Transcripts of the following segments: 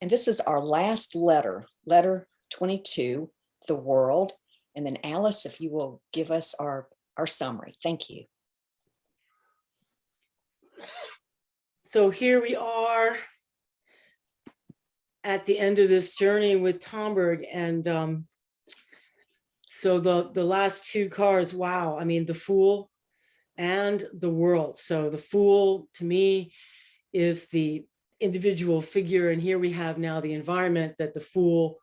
And this is our last letter, letter 22, the world. And then Alice, if you will give us our summary. Thank you. So here we are at the end of this journey with Tomberg. And so the last two cards, wow, I mean, the Fool and the World. So the Fool to me is the individual figure, and here we have now the environment that the Fool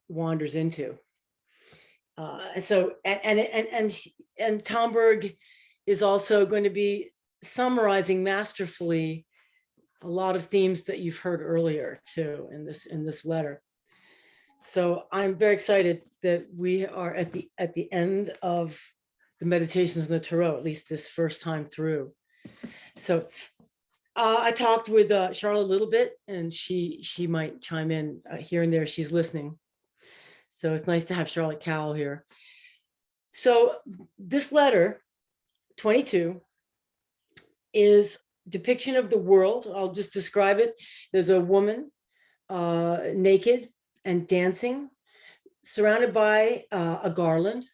wanders into. And Tomberg is also going to be summarizing masterfully a lot of themes that you've heard earlier too in this letter. So I'm very excited that we are at the end of the meditations in the Tarot, at least this first time through. So I talked with Charlotte a little bit, and she might chime in here and there. She's listening. So it's nice to have Charlotte Cowell here. So this letter, 22, is depiction of the world. I'll just describe it. There's a woman naked and dancing, surrounded by a garland.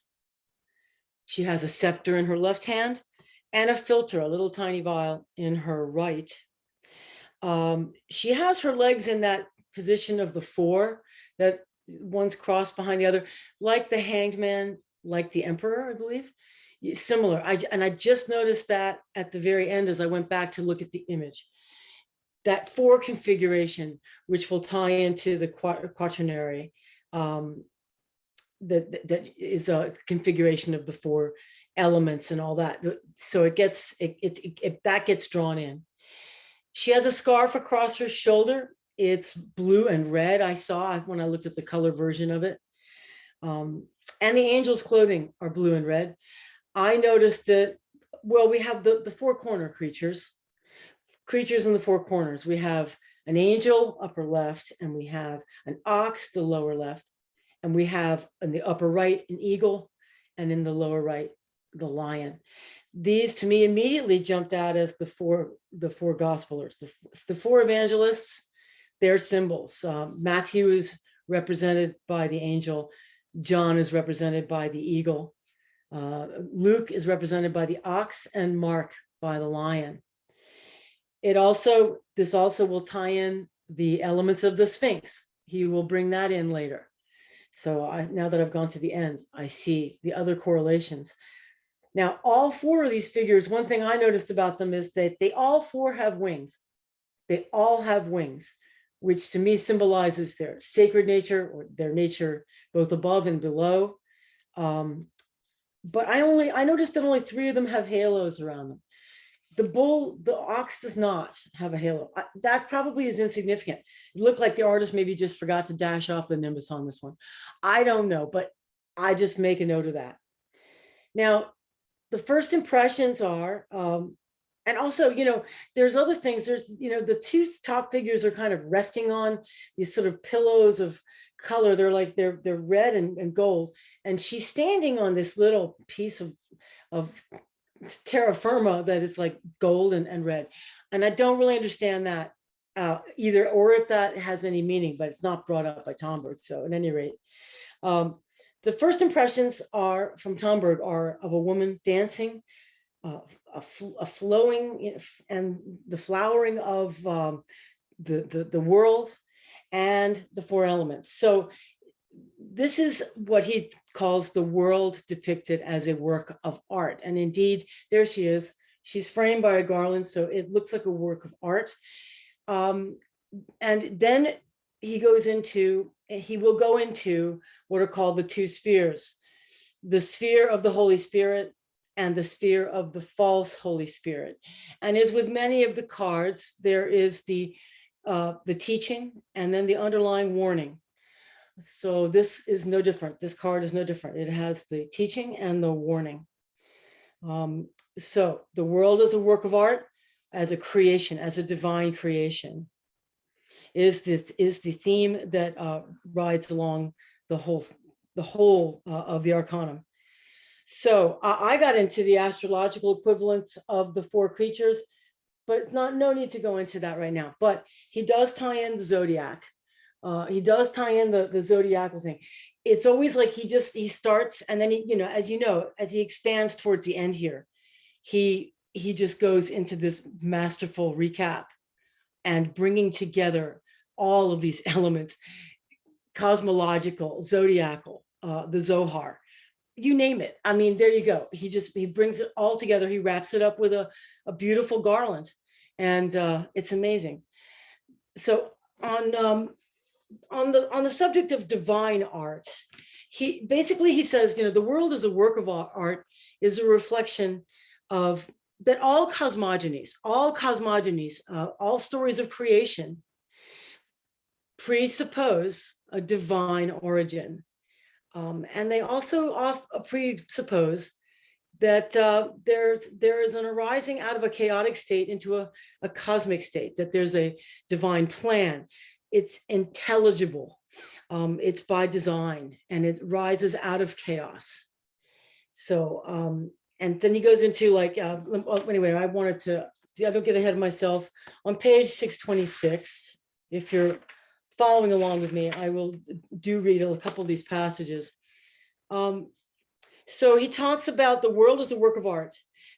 She has a scepter in her left hand and a filter, a little tiny vial, in her right. She has her legs in that position of the four, that one's crossed behind the other, like the Hanged Man, like the Emperor, I believe. Similar. I just noticed that at the very end as I went back to look at the image. That four configuration, which will tie into the quaternary, that is a configuration of the four elements and all that. So it gets that gets drawn in. She has a scarf across her shoulder. It's blue and red. I saw when I looked at the color version of it. And the angel's clothing are blue and red. I noticed that, well, we have the four corner creatures in the four corners. We have an angel, upper left, and we have an ox, the lower left, and we have in the upper right an eagle, and in the lower right the lion. These to me immediately jumped out as the four gospelers, the four evangelists, their symbols. Matthew is represented by the angel, John is represented by the eagle, Luke is represented by the ox, and Mark by the lion. This also will tie in the elements of the Sphinx. He will bring that in later. So now that I've gone to the end, I see the other correlations. Now, all four of these figures, one thing I noticed about them is that they all four have wings. They all have wings, which to me symbolizes their sacred nature, or their nature both above and below. But I noticed that only three of them have halos around them. The ox does not have a halo. That probably is insignificant. It looked like the artist maybe just forgot to dash off the nimbus on this one. I don't know, but I just make a note of that. Now, the first impressions are, and also, there's other things. There's, the two top figures are kind of resting on these sort of pillows of color. They're red and gold. And she's standing on this little piece of terra firma that is like gold and red. And I don't really understand that either, or if that has any meaning, but it's not brought up by Tomberg. So at any rate, the first impressions from Tomberg are of a woman dancing, a flowing, and the flowering of the world and the four elements. So this is what he calls the world depicted as a work of art. And indeed, there she is. She's framed by a garland, so it looks like a work of art. And then he will go into what are called the two spheres, the sphere of the Holy Spirit and the sphere of the false Holy Spirit. And as with many of the cards, there is the teaching and then the underlying warning. So this is no different. This card is no different. It has the teaching and the warning. So the world is a work of art, as a creation, as a divine creation, is the theme that rides along the whole of the Arcanum. So I got into the astrological equivalents of the four creatures, but no need to go into that right now. But he does tie in the zodiac. He does tie in the zodiacal thing. It's always like he starts, and then as as he expands towards the end here, he just goes into this masterful recap and bringing together all of these elements, cosmological, zodiacal, the Zohar, you name it. I mean, there you go. He brings it all together. He wraps it up with a beautiful garland, and it's amazing. So on the subject of divine art, he says, the world as a work of art is a reflection of that all cosmogonies, all stories of creation presuppose a divine origin. And they also presuppose that there is an arising out of a chaotic state into a cosmic state, that there's a divine plan. It's intelligible. It's by design, and it rises out of chaos. So, and then he goes into anyway, I don't get ahead of myself. On page 626, if you're following along with me, I will read a couple of these passages. So he talks about the world as a work of art.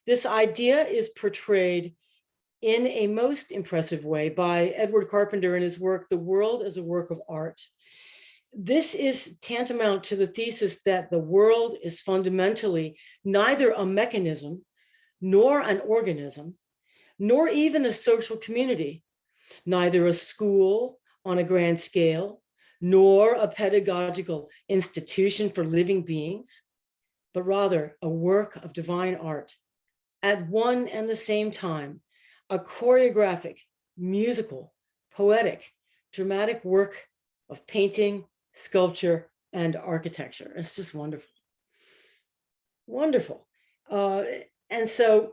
This idea is portrayed in a most impressive way by Edward Carpenter in his work, The World as a Work of Art. This is tantamount to the thesis that the world is fundamentally neither a mechanism, nor an organism, nor even a social community, neither a school on a grand scale, nor a pedagogical institution for living beings, but rather a work of divine art. At one and the same time, a choreographic, musical, poetic, dramatic work of painting, sculpture, and architecture. It's just wonderful. Wonderful. And so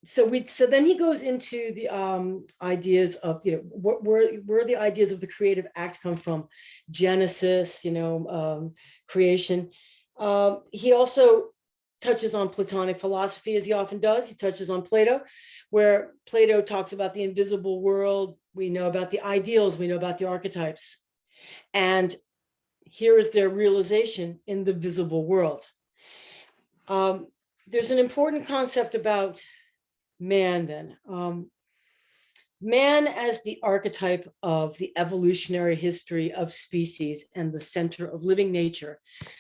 then he goes into the ideas of, where the ideas of the creative act come from, Genesis, creation. He also touches on Platonic philosophy, as he often does. He touches on Plato, where Plato talks about the invisible world. We know about the ideals, we know about the archetypes. And here is their realization in the visible world. There's an important concept about man then. Man as the archetype of the evolutionary history of species and the center of living nature.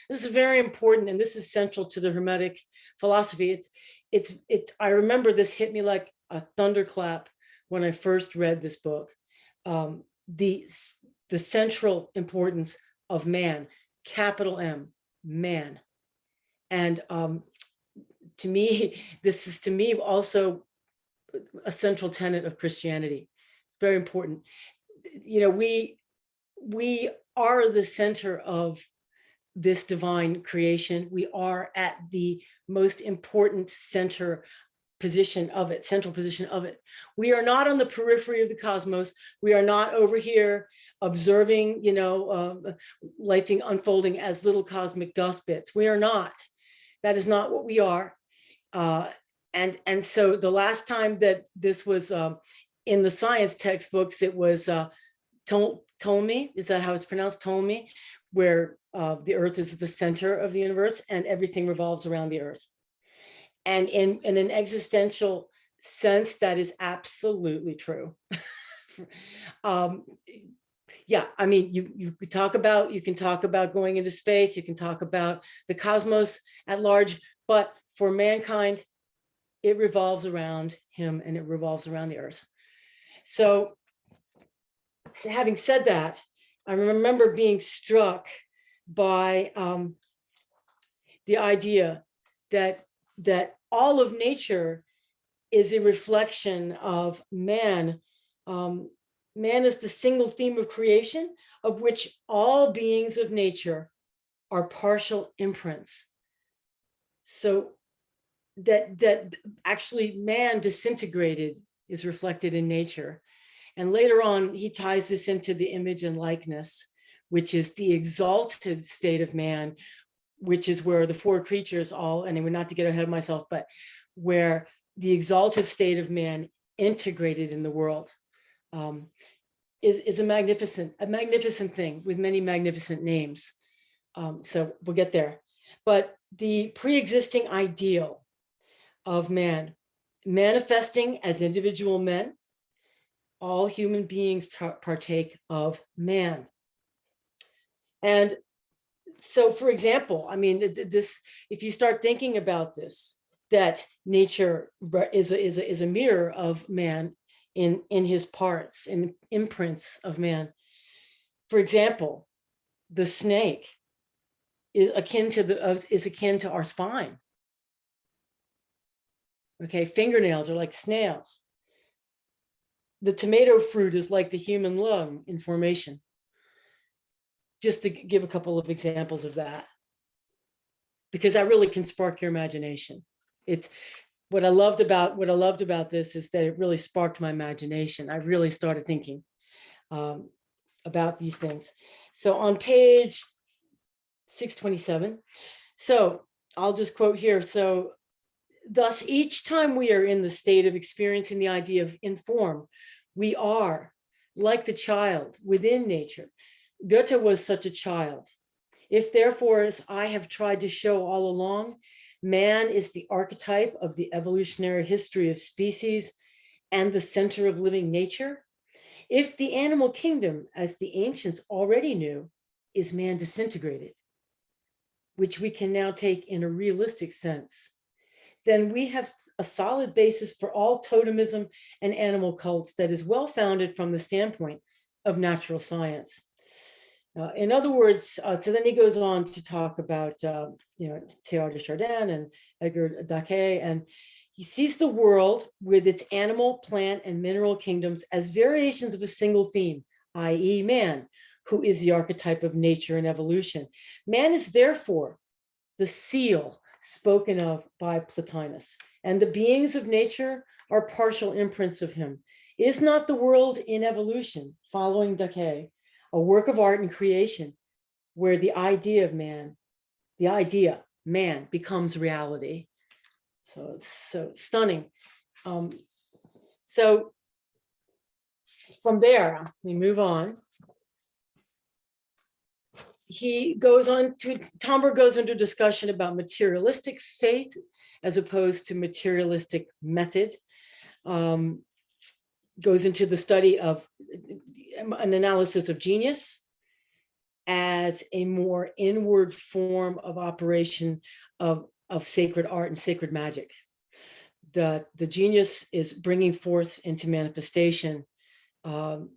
This is very important, and this is central to the Hermetic philosophy. I remember this hit me like a thunderclap when I first read this book. The central importance of man, capital M, man. And to me, this is also a central tenet of Christianity. It's very important. We are the center of this divine creation. We are at the most important central position of it. We are not on the periphery of the cosmos. We are not over here observing, life being unfolding as little cosmic dust bits. We are not. That is not what we are. And so the last time that this was in the science textbooks, it was Ptolemy, is that how it's pronounced? Ptolemy, where the earth is the center of the universe and everything revolves around the earth. And in an existential sense, that is absolutely true. Yeah, I mean, you can talk about going into space, you can talk about the cosmos at large, but for mankind, it revolves around him and it revolves around the earth. So having said that, I remember being struck by the idea that all of nature is a reflection of man. Man is the single theme of creation, of which all beings of nature are partial imprints. So that actually man disintegrated is reflected in nature. And later on, he ties this into the image and likeness, which is the exalted state of man, which is where the four creatures all, and not to get ahead of myself, but where the exalted state of man integrated in the world, is a magnificent thing with many magnificent names. So we'll get there. But the pre-existing ideal of man, manifesting as individual men, all human beings partake of man. And so, for example, I mean, if you start thinking about this, that nature is a mirror of man in his parts, in imprints of man. For example, the snake is akin to our spine. Okay, fingernails are like snails. The tomato fruit is like the human lung in formation. Just to give a couple of examples of that, because that really can spark your imagination. It's what I loved about this is that it really sparked my imagination. I really started thinking about these things. So on page 627, so I'll just quote here. So, thus, each time we are in the state of experiencing the idea of inform, we are like the child within nature. Goethe was such a child. If therefore, as I have tried to show all along, man is the archetype of the evolutionary history of species and the center of living nature, if the animal kingdom, as the ancients already knew, is man disintegrated, which we can now take in a realistic sense, then we have a solid basis for all totemism and animal cults that is well founded from the standpoint of natural science. In other words, so then he goes on to talk about, Teilhard de Chardin and Edgar Dacqué, and he sees the world with its animal, plant, and mineral kingdoms as variations of a single theme, i.e. man, who is the archetype of nature and evolution. Man is therefore the seal spoken of by Plotinus, and the beings of nature are partial imprints of him. Is not the world in evolution, following Dacqué, a work of art and creation where the idea of man, becomes reality? So it's so stunning. So from there, we move on. Tomberg goes into discussion about materialistic faith as opposed to materialistic method. Goes into the study of an analysis of genius as a more inward form of operation of sacred art and sacred magic. The genius is bringing forth into manifestation the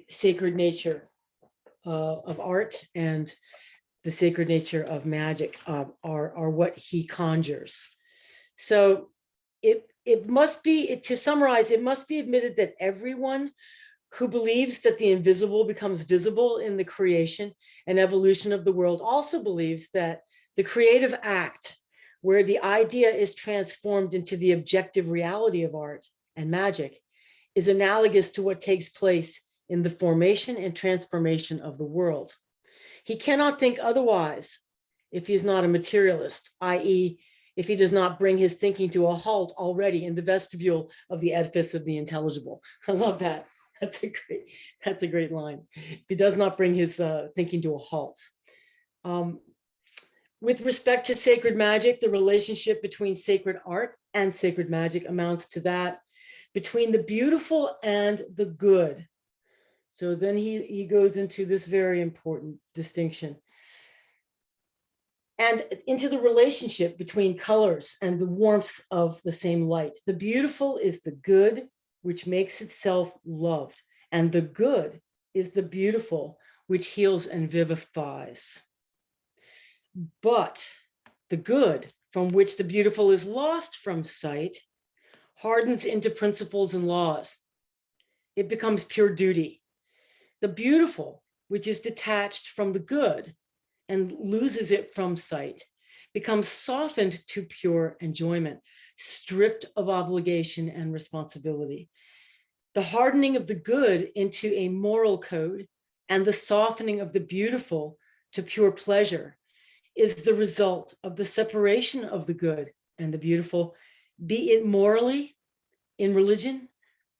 sacred nature of art, and the sacred nature of magic are what he conjures. So it must be, to summarize, it must be admitted that everyone who believes that the invisible becomes visible in the creation and evolution of the world also believes that the creative act, where the idea is transformed into the objective reality of art and magic, is analogous to what takes place in the formation and transformation of the world. He cannot think otherwise if he is not a materialist, i.e., if he does not bring his thinking to a halt already in the vestibule of the edifice of the intelligible. I love that. That's a great line. If he does not bring his thinking to a halt. With respect to sacred magic, the relationship between sacred art and sacred magic amounts to that between the beautiful and the good. So then he goes into this very important distinction, and into the relationship between colors and the warmth of the same light. The beautiful is the good, which makes itself loved, and the good is the beautiful, which heals and vivifies. But the good, from which the beautiful is lost from sight, hardens into principles and laws. It becomes pure duty. The beautiful, which is detached from the good and loses it from sight, becomes softened to pure enjoyment, stripped of obligation and responsibility. The hardening of the good into a moral code and the softening of the beautiful to pure pleasure is the result of the separation of the good and the beautiful be it morally, in religion,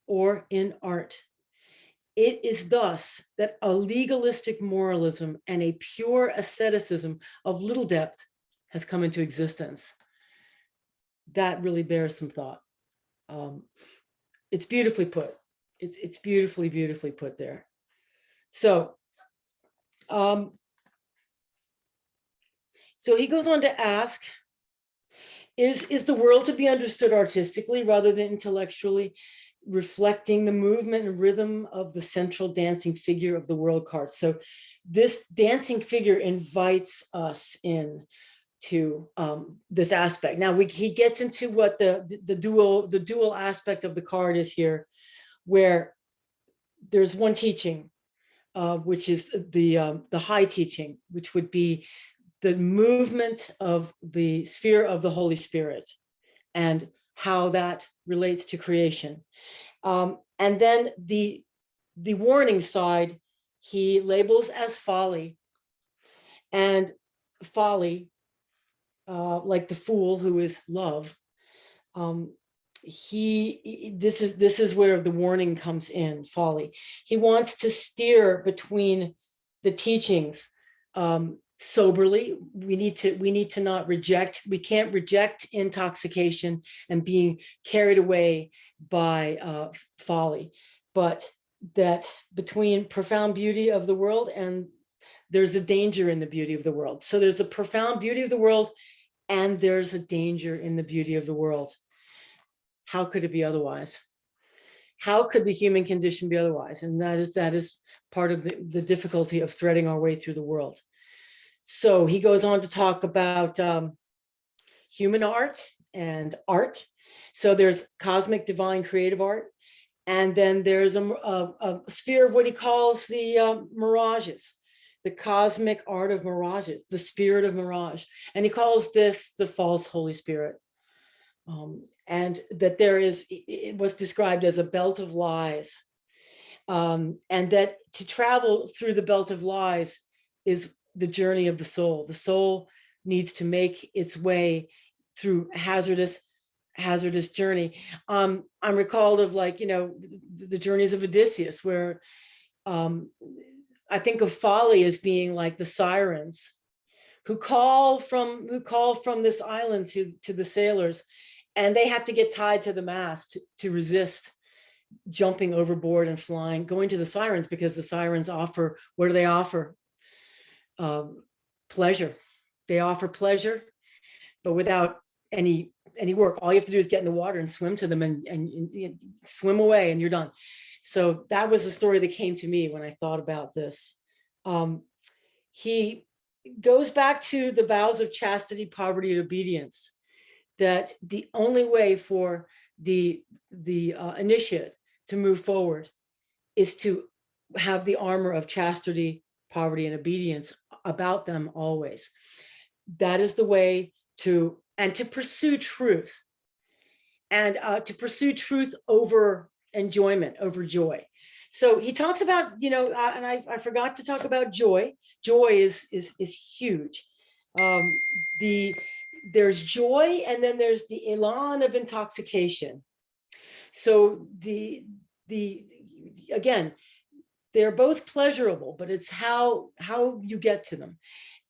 or in art. It is thus that a legalistic moralism and a pure asceticism of little depth has come into existence. That really bears some thought. It's beautifully put. It's beautifully, beautifully put there. So, so he goes on to ask, is the world to be understood artistically rather than intellectually, reflecting the movement and rhythm of the central dancing figure of the world card? So this dancing figure invites us in to this aspect. Now he gets into what the dual aspect of the card is here, where there's one teaching, which is the high teaching, which would be the movement of the sphere of the Holy Spirit and how that relates to creation. And then the warning side, he labels as folly. And folly, like the fool who is love, this is where the warning comes in, folly. He wants to steer between the teachings soberly. We need to not reject. We can't reject intoxication and being carried away by folly, but that between profound beauty of the world and there's a danger in the beauty of the world. So there's the profound beauty of the world and there's a danger in the beauty of the world. How could it be otherwise? How could the human condition be otherwise? And that is part of the difficulty of threading our way through the world. So he goes on to talk about human art and art. So there's cosmic, divine, creative art. And then there's a sphere of what he calls the mirages, the cosmic art of mirages, the spirit of mirage. And he calls this the false Holy Spirit. And that it was described as a belt of lies. And that to travel through the belt of lies is the journey of the soul. The soul needs to make its way through hazardous journey. I'm recalled of the journeys of Odysseus, where I think of folly as being like the sirens who call from this island to the sailors, and they have to get tied to the mast to resist jumping overboard and flying, going to the sirens, because the sirens offer, what do they offer? Pleasure. They offer pleasure, but without any work. All you have to do is get in the water and swim to them and swim away and you're done. So that was the story that came to me when I thought about this. He goes back to the vows of chastity, poverty, and obedience, that the only way for the initiate to move forward is to have the armor of chastity, poverty, and obedience about them always. That is the way to pursue truth, and to pursue truth over enjoyment, over joy. So he talks about, and I forgot to talk about joy. Joy is huge. There's joy, and then there's the elan of intoxication. So again, they're both pleasurable, but it's how you get to them.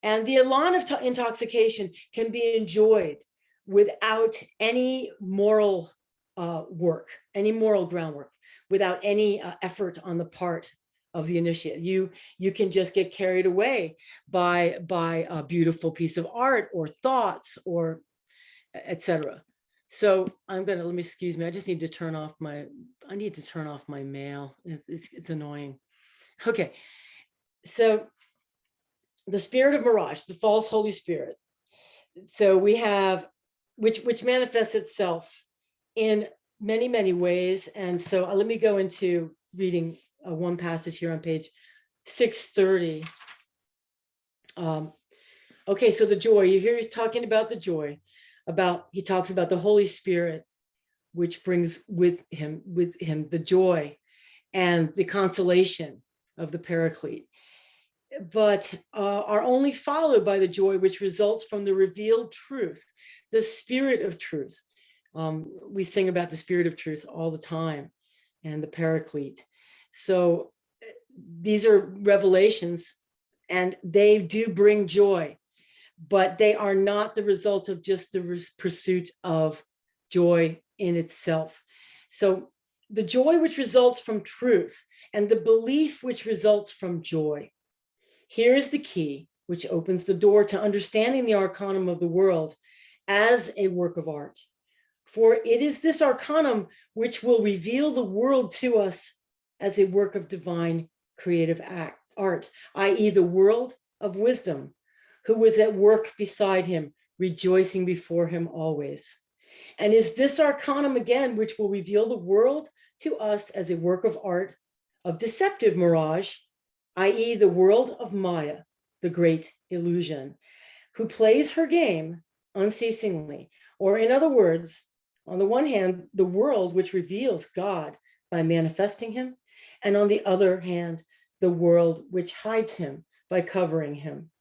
And the elan of intoxication can be enjoyed without any moral work, any moral groundwork, without any effort on the part of the initiate. You can just get carried away by a beautiful piece of art or thoughts or etc. So excuse me, I just need to turn off my mail. It's annoying. Okay, so the spirit of mirage, the false Holy Spirit. So we have, which manifests itself in many, many ways. And so let me go into reading one passage here on page 630. Okay, so the joy, you hear he's talking about the joy, he talks about the Holy Spirit, which brings with him the joy and the consolation of the Paraclete, but are only followed by the joy which results from the revealed truth, the spirit of truth. We sing about the spirit of truth all the time and the paraclete. So these are revelations and they do bring joy, but they are not the result of just the pursuit of joy in itself. So the joy which results from truth and the belief which results from joy. Here is the key which opens the door to understanding the Arcanum of the world as a work of art. For it is this Arcanum which will reveal the world to us as a work of divine creative art, i.e. the world of wisdom, who was at work beside him, rejoicing before him always. And is this Arcanum again, which will reveal the world to us as a work of art, of deceptive mirage, i.e. the world of Maya, the great illusion, who plays her game unceasingly. Or in other words, on the one hand, the world which reveals God by manifesting him, and on the other hand, the world which hides him by covering him.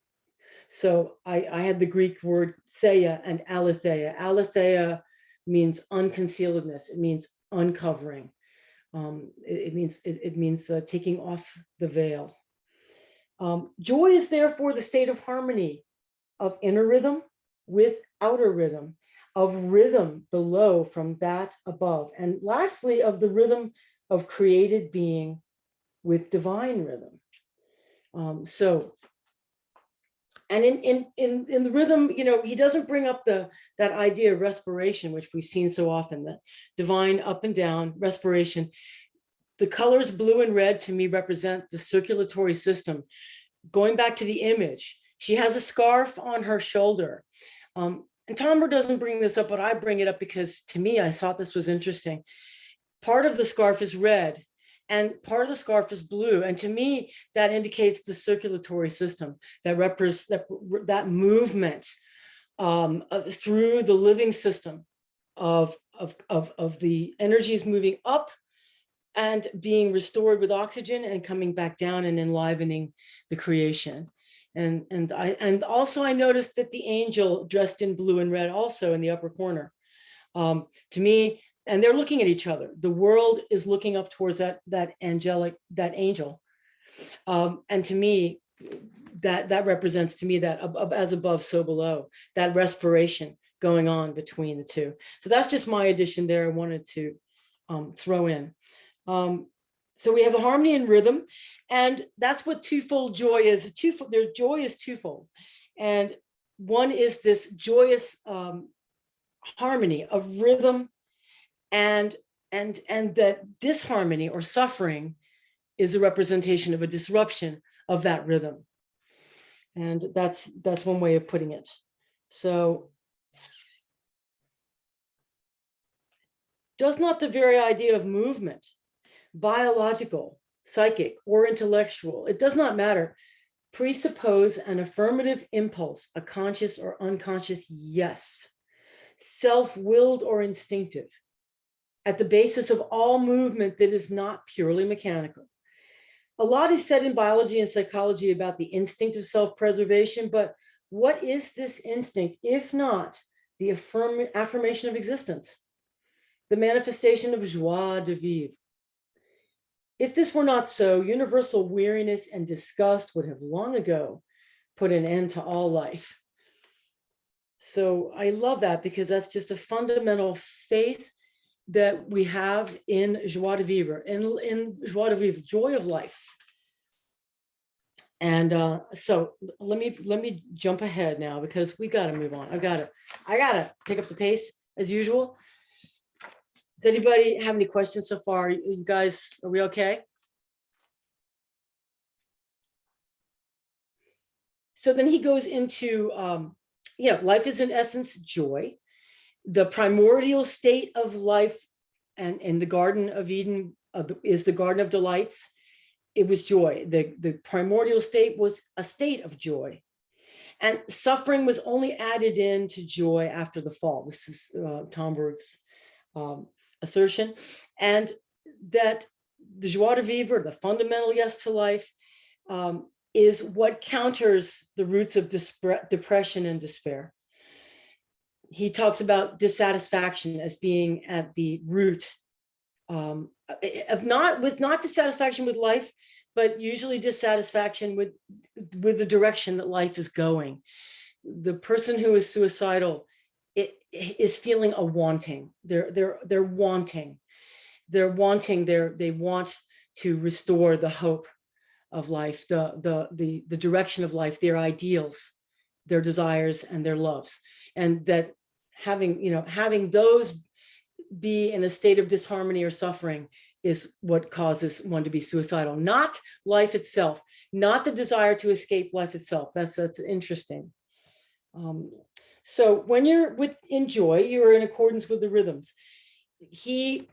So I had the Greek word theia and aletheia. Aletheia means unconcealedness. It means uncovering. It means taking off the veil. Joy is therefore the state of harmony of inner rhythm with outer rhythm, of rhythm below from that above, and lastly, of the rhythm of created being with divine rhythm. And in the rhythm, he doesn't bring up that idea of respiration, which we've seen so often, that divine up and down respiration. The colors blue and red to me represent the circulatory system. Going back to the image, she has a scarf on her shoulder. And Tomberg doesn't bring this up, but I bring it up because to me, I thought this was interesting. Part of the scarf is red and part of the scarf is blue. And to me, that indicates the circulatory system that movement through the living system of the energies moving up and being restored with oxygen and coming back down and enlivening the creation. And also I noticed that the angel dressed in blue and red also in the upper corner. To me, and they're looking at each other. The world is looking up towards that angel. And to me, that represents to me that as above, so below, that respiration going on between the two. So that's just my addition there. I wanted to throw in. So we have the harmony and rhythm, and that's what twofold joy is. Their joy is twofold, and one is this joyous harmony of rhythm, and that disharmony or suffering is a representation of a disruption of that rhythm, and that's one way of putting it. So, does not the very idea of movement, biological, psychic, or intellectual, it does not matter, presuppose an affirmative impulse, a conscious or unconscious yes, self-willed or instinctive, at the basis of all movement that is not purely mechanical? A lot is said in biology and psychology about the instinct of self-preservation, but what is this instinct, if not the affirmation of existence, the manifestation of joie de vivre? If this were not so, universal weariness and disgust would have long ago put an end to all life. So I love that, because that's just a fundamental faith that we have in joie de vivre, in joie de vivre, joy of life. And so let me jump ahead now, because we got to move on. I gotta pick up the pace as usual. Does anybody have any questions so far? You guys, are we okay? So then he goes into, life is in essence joy. The primordial state of life, and in the Garden of Eden is the Garden of Delights. It was joy. The primordial state was a state of joy. And suffering was only added into joy after the fall. This is Tomberg's assertion. And that the joie de vivre, the fundamental yes to life, is what counters the roots of depression and despair. he talks about dissatisfaction as being at the root of not dissatisfaction with life, but usually dissatisfaction with the direction that life is going. The person who is suicidal is feeling a wanting. They're wanting. They want to restore the hope of life, the direction of life, their ideals, their desires, and their loves. And that having those be in a state of disharmony or suffering is what causes one to be suicidal, not life itself, not the desire to escape life itself. That's interesting. So when you're in joy, you're in accordance with the rhythms. He,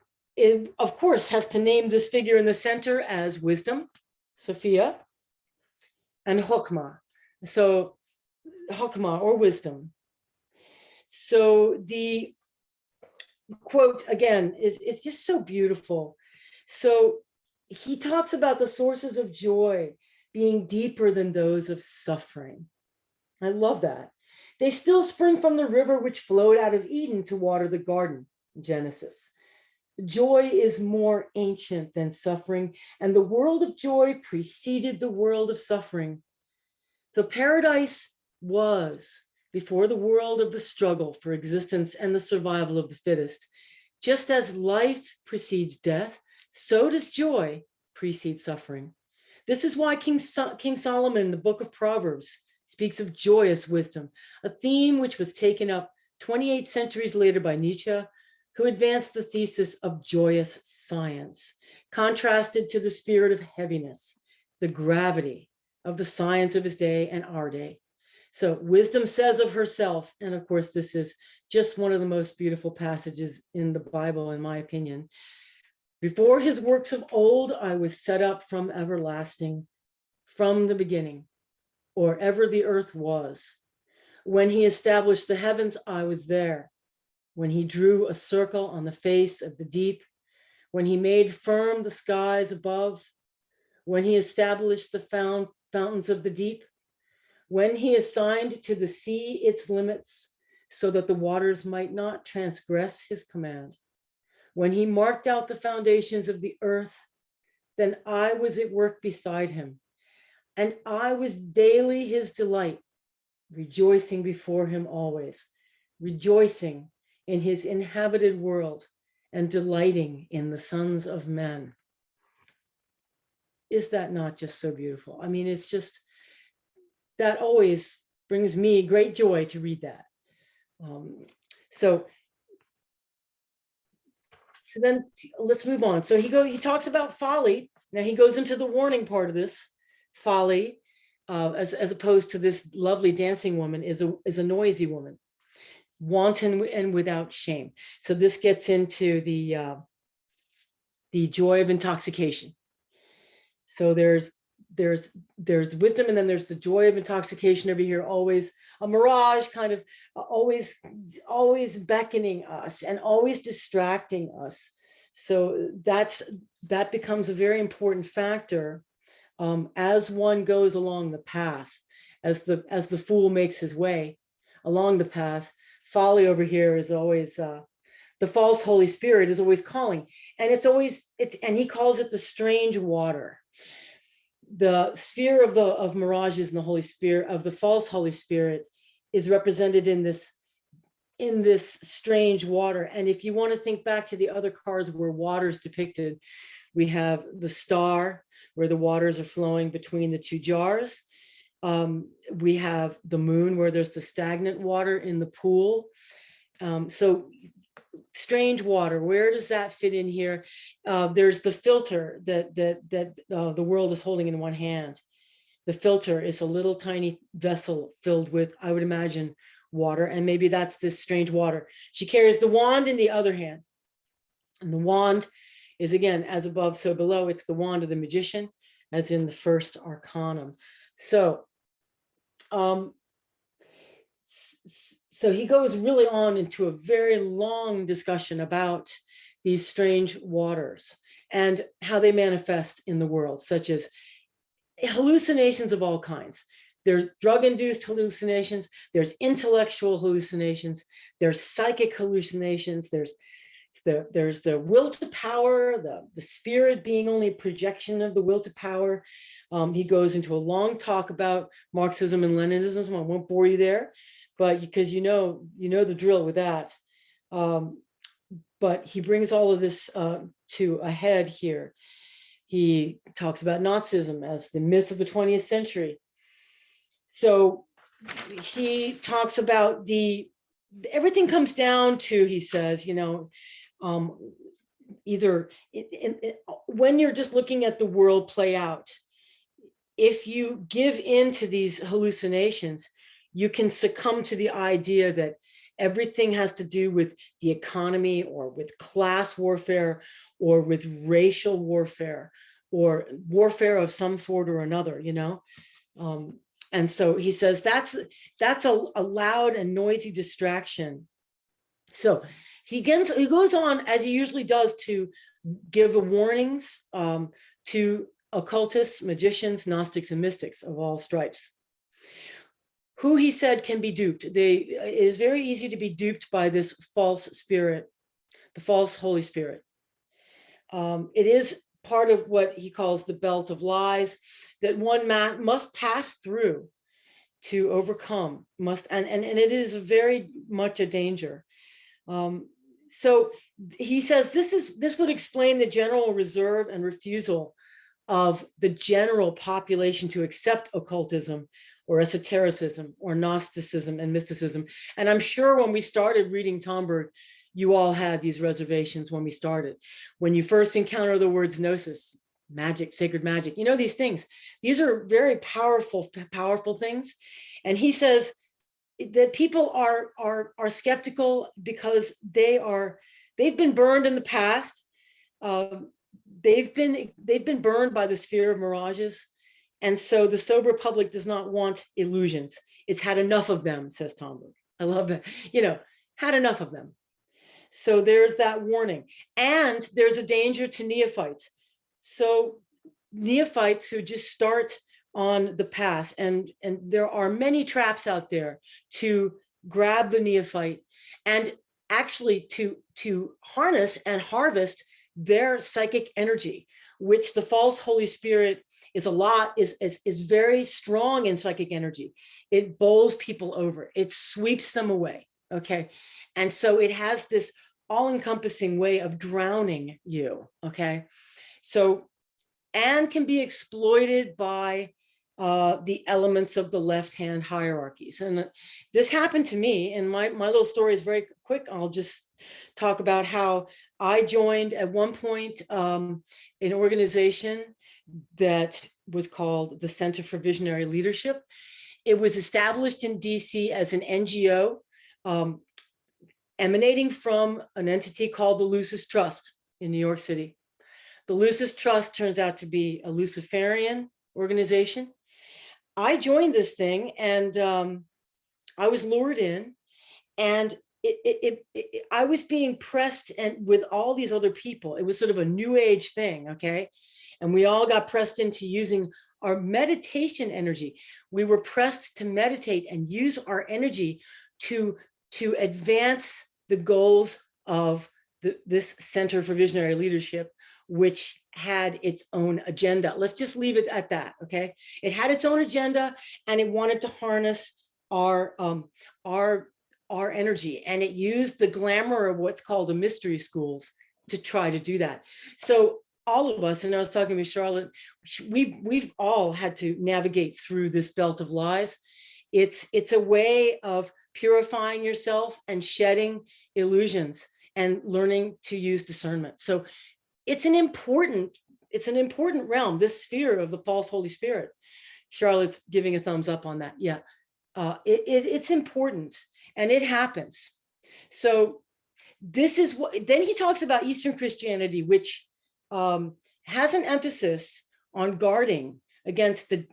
of course, has to name this figure in the center as wisdom, Sophia, and Chokmah. So Chokmah, or wisdom. So the quote again it's just so beautiful. So he talks about the sources of joy being deeper than those of suffering. I love that. They still spring from the river which flowed out of Eden to water the garden, Genesis. Joy is more ancient than suffering, and the world of joy preceded the world of suffering. So paradise was before the world of the struggle for existence and the survival of the fittest. Just as life precedes death, so does joy precede suffering. This is why King Solomon in the book of Proverbs speaks of joyous wisdom, a theme which was taken up 28 centuries later by Nietzsche, who advanced the thesis of joyous science, contrasted to the spirit of heaviness, the gravity of the science of his day and our day. So wisdom says of herself, and of course, this is just one of the most beautiful passages in the Bible, in my opinion. Before his works of old, I was set up from everlasting, from the beginning, or ever the earth was. When he established the heavens, I was there. When he drew a circle on the face of the deep, when he made firm the skies above, when he established the fountains of the deep, when he assigned to the sea its limits so that the waters might not transgress his command, when he marked out the foundations of the earth, then I was at work beside him, and I was daily his delight, rejoicing before him always, rejoicing in his inhabited world and delighting in the sons of men. Is that not just so beautiful? I mean, it's just, that always brings me great joy to read that. So then let's move on. So he talks about folly. Now he goes into the warning part of this. Folly, as opposed to this lovely dancing woman, is a noisy woman, wanton and without shame. So this gets into the joy of intoxication. So there's wisdom, and then there's the joy of intoxication over here, always a mirage, kind of always beckoning us and always distracting us. So that becomes a very important factor as one goes along the path, as the fool makes his way along the path. Folly over here is always the false Holy Spirit is always calling, and and he calls it the strange water. The sphere of mirages and the Holy Spirit, of the false Holy Spirit, is represented in this strange water. And if you want to think back to the other cards where water is depicted, we have the star where the waters are flowing between the two jars. We have the moon where there's the stagnant water in the pool. So strange water, where does that fit in here? There's the filter that the world is holding in one hand. The filter is a little tiny vessel filled with, I would imagine, water, and maybe that's this strange water. She carries the wand in the other hand, and the wand is, again, as above, so below. It's the wand of the magician, as in the first Arcanum. So he goes really on into a very long discussion about these strange waters and how they manifest in the world, such as hallucinations of all kinds. There's drug-induced hallucinations, there's intellectual hallucinations, there's psychic hallucinations, there's the will to power, the spirit being only a projection of the will to power. He goes into a long talk about Marxism and Leninism. I won't bore you there, but because you know the drill with that. But he brings all of this to a head here. He talks about Nazism as the myth of the 20th century. So he talks about everything comes down to, he says, either when you're just looking at the world play out, if you give in to these hallucinations, you can succumb to the idea that everything has to do with the economy or with class warfare or with racial warfare or warfare of some sort or another, and so he says that's a loud and noisy distraction. So he goes on, as he usually does, to give warnings to occultists, magicians, Gnostics, and mystics of all stripes, who he said can be duped. It is very easy to be duped by this false spirit, the false Holy Spirit. It is part of what he calls the belt of lies that one must pass through to overcome, and it is very much a danger. So he says this would explain the general reserve and refusal of the general population to accept occultism or esotericism or Gnosticism and mysticism. And I'm sure when we started reading Tomberg, you all had these reservations when we started. When you first encounter the words gnosis, magic, sacred magic, these things. These are very powerful things. And he says that people are skeptical because they've been burned in the past. They've been burned by the sphere of mirages. And so the sober public does not want illusions. It's had enough of them, says Tomberg. I love that, had enough of them. So there's that warning. And there's a danger to neophytes. So neophytes who just start on the path, and there are many traps out there to grab the neophyte and actually to harness and harvest their psychic energy, which the false Holy Spirit is very strong in psychic energy. It bowls people over, it sweeps them away. Okay. And so it has this all-encompassing way of drowning you. Okay. So, and can be exploited by the elements of the left-hand hierarchies. And this happened to me, and my little story is very quick. I'll just talk about how I joined at one point an organization that was called the Center for Visionary Leadership. It was established in DC as an NGO, emanating from an entity called the Lucis Trust in New York City. The Lucis Trust turns out to be a Luciferian organization. I joined this thing, and I was lured in, and I was being pressed and with all these other people. It was sort of a new age thing, okay? And we all got pressed into using our meditation energy. We were pressed to meditate and use our energy to advance the goals of this Center for Visionary Leadership, which had its own agenda. Let's just leave it at that, okay? It had its own agenda, and it wanted to harness our energy, and it used the glamour of what's called the mystery schools to try to do that. So all of us, and I was talking with Charlotte, we've all had to navigate through this belt of lies. It's a way of purifying yourself and shedding illusions and learning to use discernment. So it's an important realm, this sphere of the false Holy Spirit. Charlotte's giving a thumbs up on that. Yeah, it's important, and it happens. So this is what, then he talks about Eastern Christianity, which has an emphasis on guarding against the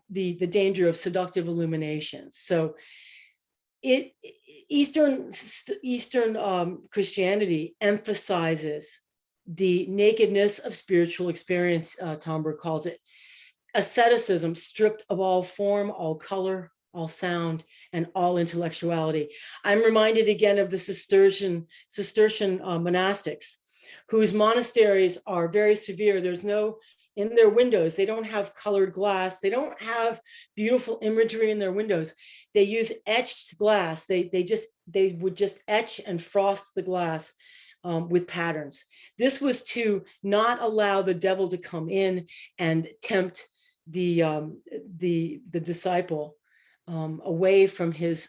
danger of seductive illuminations. So Eastern Christianity emphasizes the nakedness of spiritual experience, Tomberg calls it. Asceticism, stripped of all form, all color, all sound, and all intellectuality. I'm reminded again of the Cistercian monastics, whose monasteries are very severe. There's no, in their windows, they don't have colored glass. They don't have beautiful imagery in their windows. They use etched glass. They would just etch and frost the glass with patterns. This was to not allow the devil to come in and tempt the disciple away from his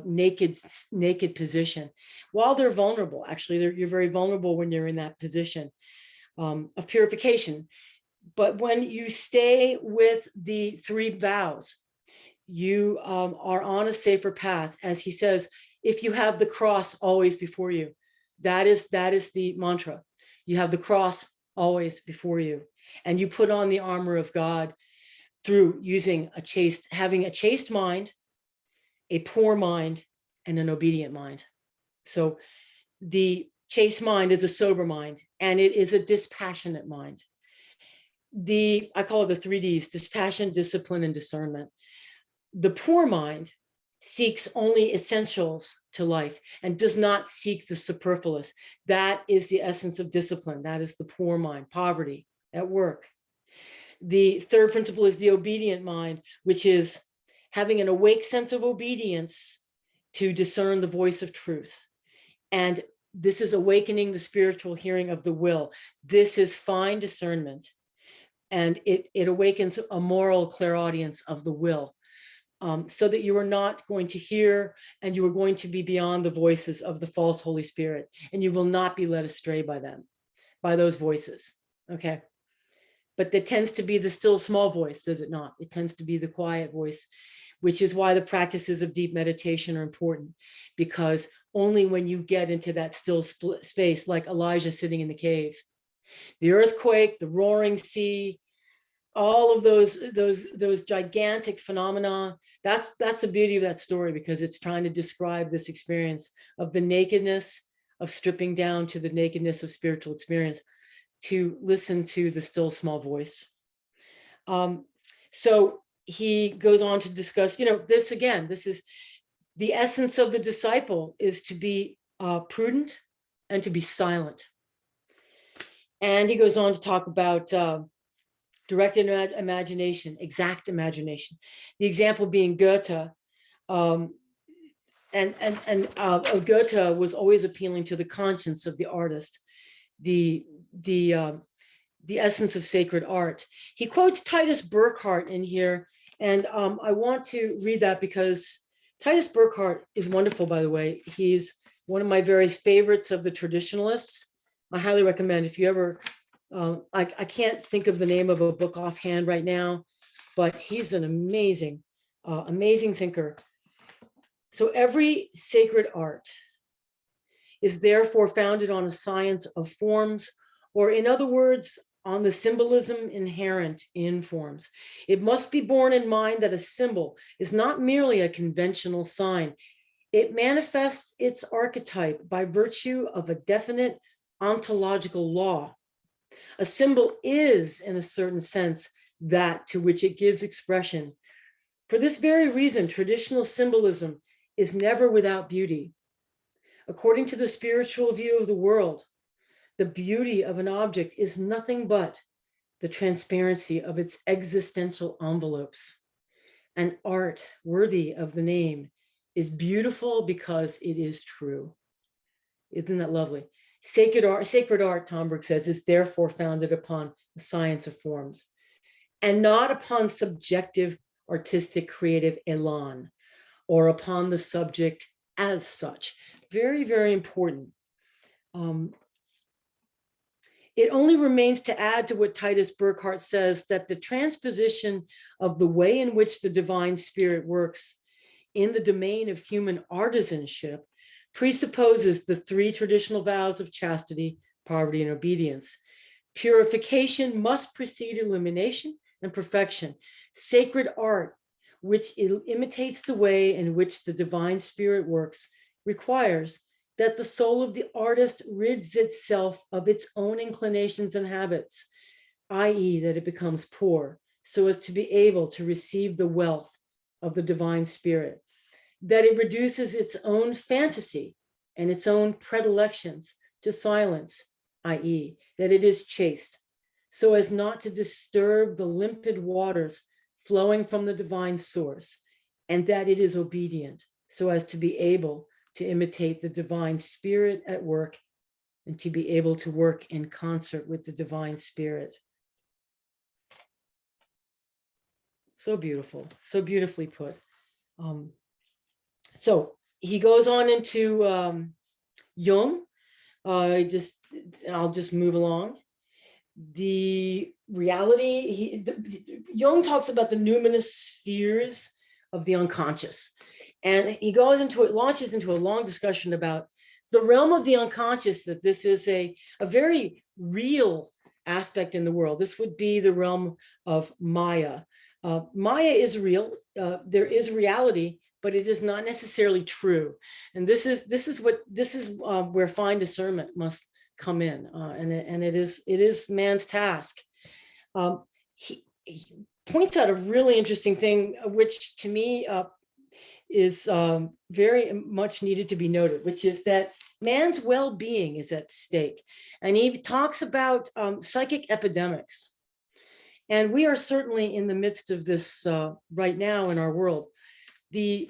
naked position, while they're vulnerable. Actually, you're very vulnerable when you're in that position of purification. But when you stay with the 3 vows, you are on a safer path. As he says, if you have the cross always before you, that is the mantra. You have the cross always before you, and you put on the armor of God through having a chaste mind, a poor mind, and an obedient mind. So the chaste mind is a sober mind, and it is a dispassionate mind. I call it the 3 Ds: dispassion, discipline, and discernment. The poor mind seeks only essentials to life and does not seek the superfluous. That is the essence of discipline. That is the poor mind, poverty at work. The 3rd principle is the obedient mind, which is having an awake sense of obedience to discern the voice of truth. And this is awakening the spiritual hearing of the will. This is fine discernment. And it awakens a moral clairaudience of the will, so that you are not going to hear, and you are going to be beyond the voices of the false Holy Spirit, and you will not be led astray by them, by those voices. Okay. But that tends to be the still small voice, does it not? It tends to be the quiet voice, which is why the practices of deep meditation are important, because only when you get into that still space, like Elijah sitting in the cave, the earthquake, the roaring sea, all of those gigantic phenomena, that's the beauty of that story, because it's trying to describe this experience of the nakedness of stripping down to the nakedness of spiritual experience, to listen to the still small voice. So he goes on to discuss, this is the essence of the disciple, is to be prudent and to be silent. And he goes on to talk about directed imagination, exact imagination. The example being Goethe. Goethe was always appealing to the conscience of the artist, the essence of sacred art. He quotes Titus Burckhardt in here, and I want to read that because Titus Burckhardt is wonderful, by the way. He's one of my very favorites of the traditionalists. I highly recommend, if you ever, I can't think of the name of a book offhand right now, but he's an amazing thinker. So every sacred art is therefore founded on a science of forms, or in other words, on the symbolism inherent in forms. It must be borne in mind that a symbol is not merely a conventional sign. It manifests its archetype by virtue of a definite ontological law. A symbol is, in a certain sense, that to which it gives expression. For this very reason, traditional symbolism is never without beauty. According to the spiritual view of the world, the beauty of an object is nothing but the transparency of its existential envelopes. An art worthy of the name is beautiful because it is true. Isn't that lovely? Sacred art, Tomberg says, is therefore founded upon the science of forms and not upon subjective artistic creative elan or upon the subject as such. Very, very important. It only remains to add to what Titus Burckhardt says, that the transposition of the way in which the divine spirit works in the domain of human artisanship presupposes the 3 traditional vows of chastity, poverty, and obedience. Purification must precede illumination and perfection. Sacred art, which imitates the way in which the divine spirit works, requires that the soul of the artist rids itself of its own inclinations and habits, i.e., that it becomes poor, so as to be able to receive the wealth of the divine spirit, that it reduces its own fantasy and its own predilections to silence, i.e., that it is chaste, so as not to disturb the limpid waters flowing from the divine source, and that it is obedient, so as to be able to imitate the divine spirit at work and to be able to work in concert with the divine spirit. So beautiful, so beautifully put. So he goes on into Jung. I'll just move along. The reality, Jung talks about the numinous spheres of the unconscious. And he goes into it, launches into a long discussion about the realm of the unconscious, that this is a very real aspect in the world. This would be the realm of Maya. Maya is real. There is reality, but it is not necessarily true. And this is where fine discernment must come in, and it is man's task. He points out a really interesting thing, which to me is very much needed to be noted, which is that man's well-being is at stake. And he talks about psychic epidemics. And we are certainly in the midst of this right now in our world. The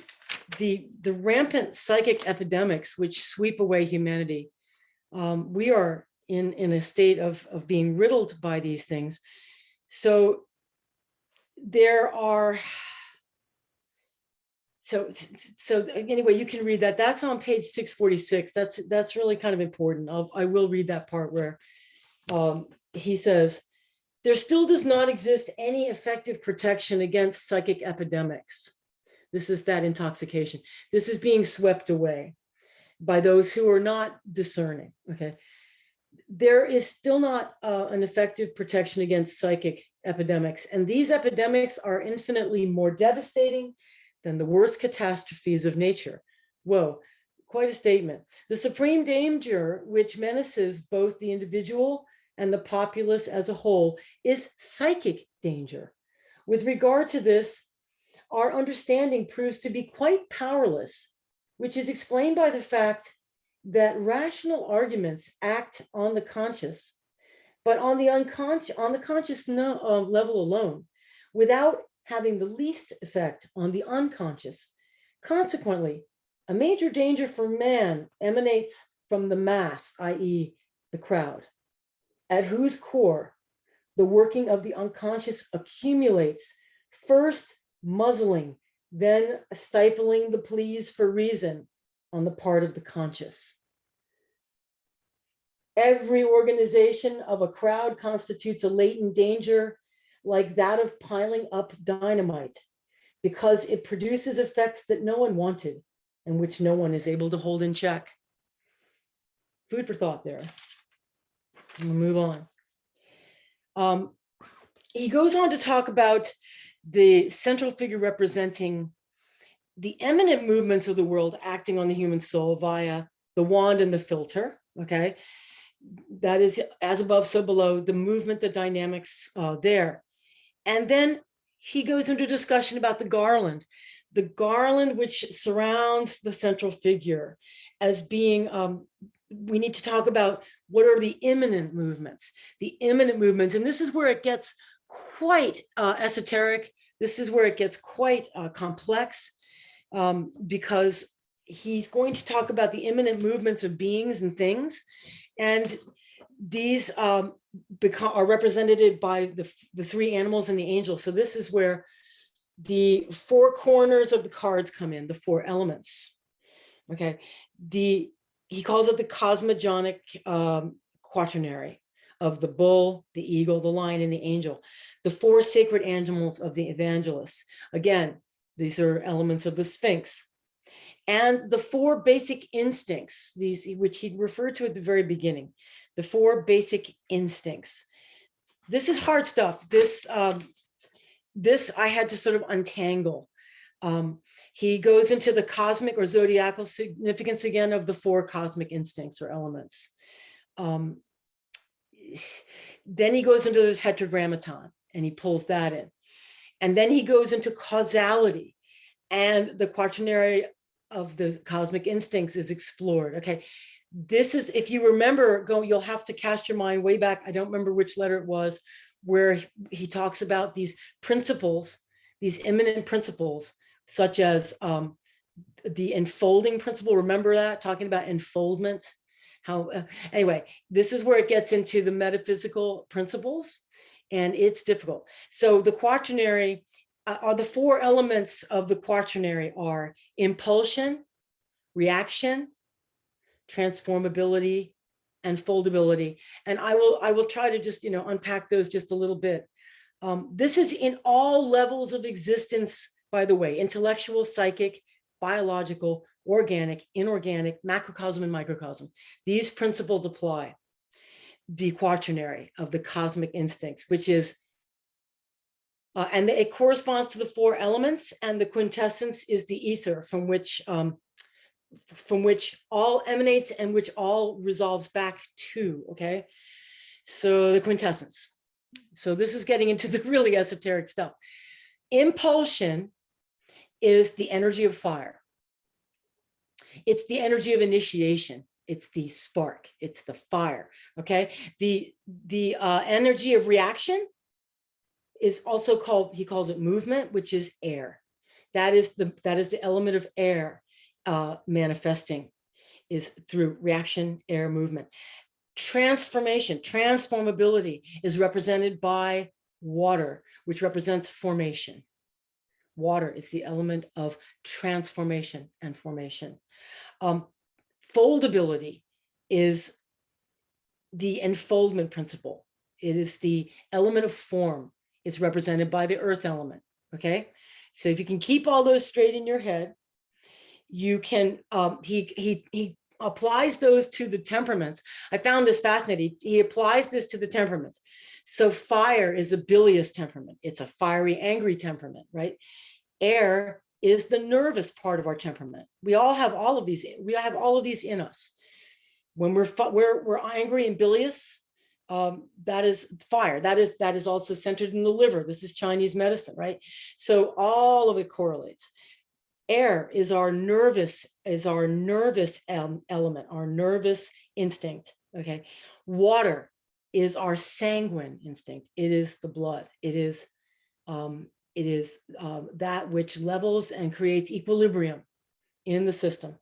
rampant psychic epidemics which sweep away humanity. We are in a state of being riddled by these things. So there are, so anyway, you can read that. That's on page 646. That's really kind of important. I will read that part where he says, there still does not exist any effective protection against psychic epidemics. This is that intoxication. This is being swept away by those who are not discerning, okay? There is still not an effective protection against psychic epidemics. And these epidemics are infinitely more devastating than the worst catastrophes of nature. Whoa, quite a statement. The supreme danger which menaces both the individual and the populace as a whole is psychic danger. With regard to this, our understanding proves to be quite powerless, which is explained by the fact that rational arguments act on the conscious, but on the conscious level alone, without having the least effect on the unconscious. Consequently, a major danger for man emanates from the mass, i.e., the crowd, at whose core the working of the unconscious accumulates, first muzzling, then stifling the pleas for reason on the part of the conscious. Every organization of a crowd constitutes a latent danger like that of piling up dynamite, because it produces effects that no one wanted and which no one is able to hold in check. Food for thought there. We'll move on. He goes on to talk about the central figure representing the eminent movements of the world acting on the human soul via the wand and the filter, okay? That is as above, so below, the movement, the dynamics there. And then he goes into discussion about the garland which surrounds the central figure as being, we need to talk about what are the imminent movements, and this is where it gets quite esoteric. This is where it gets quite complex, because he's going to talk about the imminent movements of beings and things. And these are represented by the three animals and the angel. So this is where the four corners of the cards come in, the four elements. Okay, he calls it the cosmogonic quaternary of the bull, the eagle, the lion, and the angel, the four sacred animals of the evangelists. Again, these are elements of the Sphinx. And the four basic instincts, these which he referred to at the very beginning, the four basic instincts. This is hard stuff. This I had to sort of untangle. He goes into the cosmic or zodiacal significance again of the four cosmic instincts or elements. Then he goes into the tetragrammaton and he pulls that in. And then he goes into causality. and the quaternary of the cosmic instincts is explored. Okay. This is, if you remember, you'll have to cast your mind way back. I don't remember which letter it was, where he talks about these principles, these imminent principles, such as the enfolding principle. Remember that, talking about enfoldment? How, anyway, this is where it gets into the metaphysical principles, and it's difficult. So the quaternary, are the four elements of the quaternary are impulsion, reaction, transformability, and foldability. And I will try to just, unpack those just a little bit. This is in all levels of existence, by the way: intellectual, psychic, biological, organic, inorganic, macrocosm, and microcosm. These principles apply. The quaternary of the cosmic instincts, which is, and it corresponds to the four elements, and the quintessence is the ether from which all emanates and which all resolves back to. Okay, so the quintessence. So this is getting into the really esoteric stuff. Impulsion is the energy of fire. It's the energy of initiation. It's the spark. It's the fire. Okay. The energy of reaction is also called, he calls it movement, which is air. That is the element of air manifesting, is through reaction, air, movement. Transformation, transformability is represented by water, which represents formation. Water is the element of transformation and formation. Foldability is the enfoldment principle. It is the element of form. It's represented by the earth element. Okay, so if you can keep all those straight in your head, you can, he applies those to the temperaments. I found this fascinating. He applies this to the temperaments. So fire is a bilious temperament. It's a fiery, angry temperament, right? Air is the nervous part of our temperament. We all have all of these. We have all of these in us. When we're angry and bilious, that is fire. That is also centered in the liver. This is Chinese medicine, right? So all of it correlates. Air is our nervous element, our nervous instinct. Okay. Water is our sanguine instinct. It is the blood. It is that which levels and creates equilibrium in the system.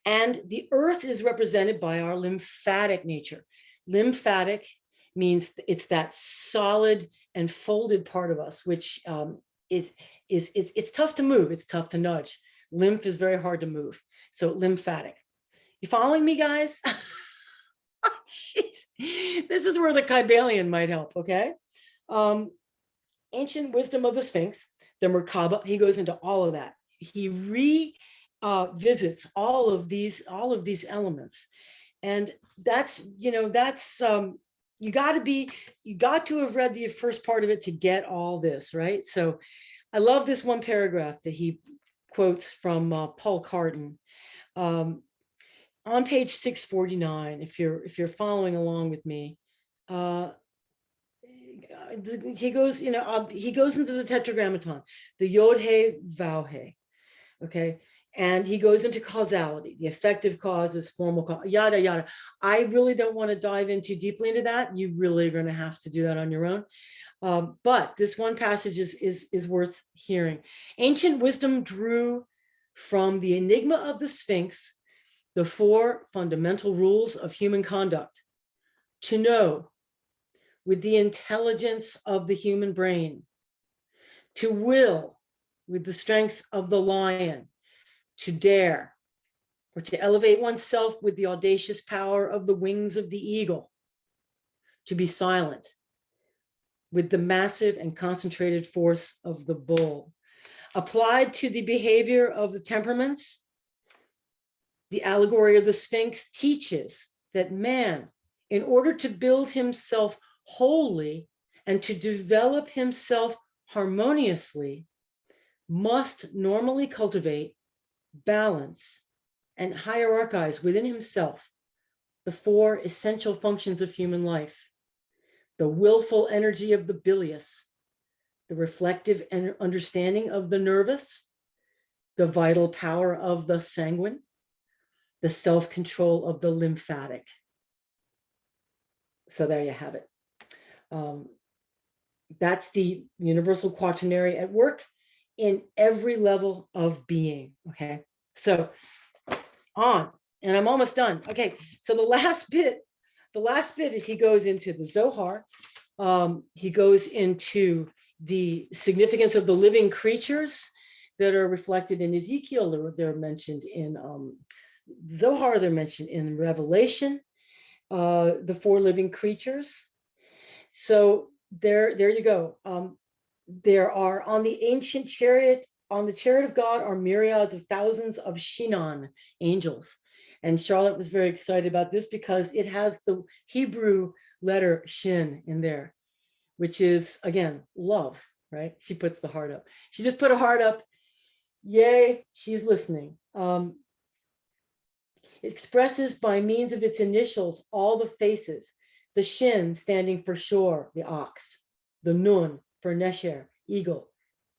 And the earth is represented by our lymphatic nature. Lymphatic means it's that solid and folded part of us, which it's tough to move. It's tough to nudge. Lymph is very hard to move. So lymphatic. You following me, guys? Jeez. This is where the Kybalion might help. Okay. Ancient wisdom of the Sphinx, the Merkaba. He goes into all of that. He revisits all of these elements, and that's you got to have read the first part of it to get all this, right? So I love this one paragraph that he quotes from Paul Carton on page 649. If you're following along with me, he goes into the tetragrammaton, the Yod He Vav He, okay, and he goes into causality. The effective cause is formal cause, yada yada. I really don't want to dive in too deeply into that. You really are going to have to do that on your own. But this one passage is worth hearing. Ancient wisdom drew from the enigma of the Sphinx the four fundamental rules of human conduct: to know with the intelligence of the human brain, to will with the strength of the lion, to dare, or to elevate oneself with the audacious power of the wings of the eagle, to be silent with the massive and concentrated force of the bull. Applied to the behavior of the temperaments, the allegory of the Sphinx teaches that man, in order to build himself wholly and to develop himself harmoniously, must normally cultivate, balance, and hierarchize within himself the four essential functions of human life: the willful energy of the bilious, the reflective understanding of the nervous, the vital power of the sanguine, the self-control of the lymphatic. So there you have it. That's the universal quaternary at work in every level of being. Okay, so on, and I'm almost done. Okay, so the last bit is he goes into the Zohar. He goes into the significance of the living creatures that are reflected in Ezekiel. They're mentioned in Zohar, they're mentioned in Revelation, the 4 living creatures. So there you go. There are on the ancient chariot, on the chariot of God are myriads of thousands of Shinan, angels. And Charlotte was very excited about this because it has the Hebrew letter Shin in there, which is, again, love, right? She puts the heart up. She just put a heart up. Yay, she's listening. It expresses by means of its initials all the faces. The Shin standing for shore, the ox. The Nun for Nesher, eagle.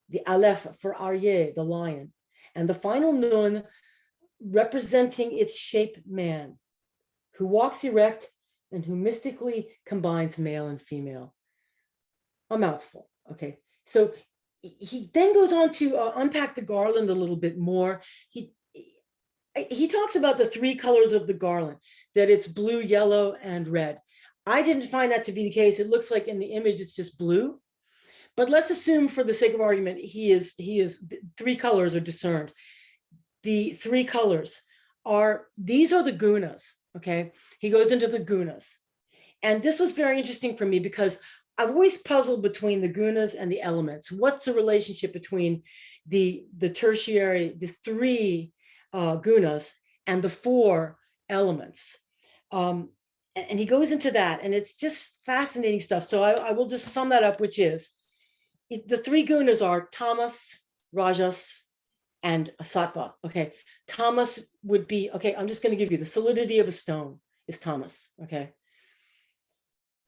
The Aleph for Aryeh, the lion. And the final Nun representing its shape, man, who walks erect and who mystically combines male and female. A mouthful. Okay, so he then goes on to unpack the garland a little bit more. He talks about the 3 colors of the garland, that it's blue, yellow, and red. I didn't find that to be the case. It looks like in the image it's just blue, but let's assume for the sake of argument he is 3 colors are discerned. The 3 colors are, these are the gunas. Okay, he goes into the gunas, and this was very interesting for me because I've always puzzled between the gunas and the elements. What's the relationship between the tertiary, the 3 gunas and the 4 elements? And he goes into that, and it's just fascinating stuff. So I will just sum that up, which is the 3 gunas are tamas, rajas, and sattva. Okay, tamas would be, okay, I'm just going to give you the solidity of a stone is tamas. Okay.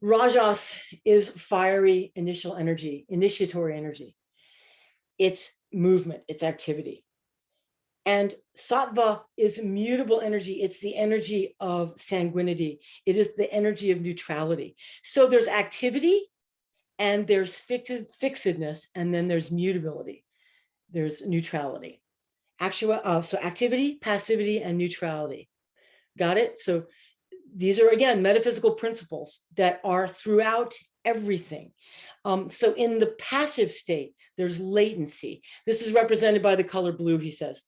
Rajas is fiery initial energy, initiatory energy. It's movement, it's activity. And sattva is mutable energy. It's the energy of sanguinity. It is the energy of neutrality. So there's activity, and there's fixedness, and then there's mutability. There's neutrality. So activity, passivity, and neutrality. Got it? So these are, again, metaphysical principles that are throughout everything. So in the passive state, there's latency. This is represented by the color blue, he says.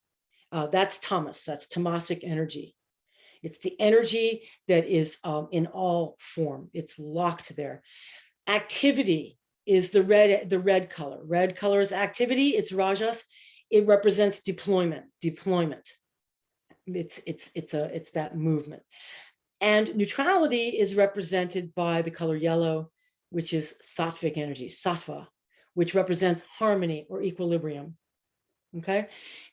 That's tamas, that's tamasic energy. It's the energy that is in all form. It's locked there. Activity is the red color. Red color is activity, it's rajas. It represents deployment. It's that movement. And neutrality is represented by the color yellow, which is sattvic energy, sattva, which represents harmony or equilibrium. Okay,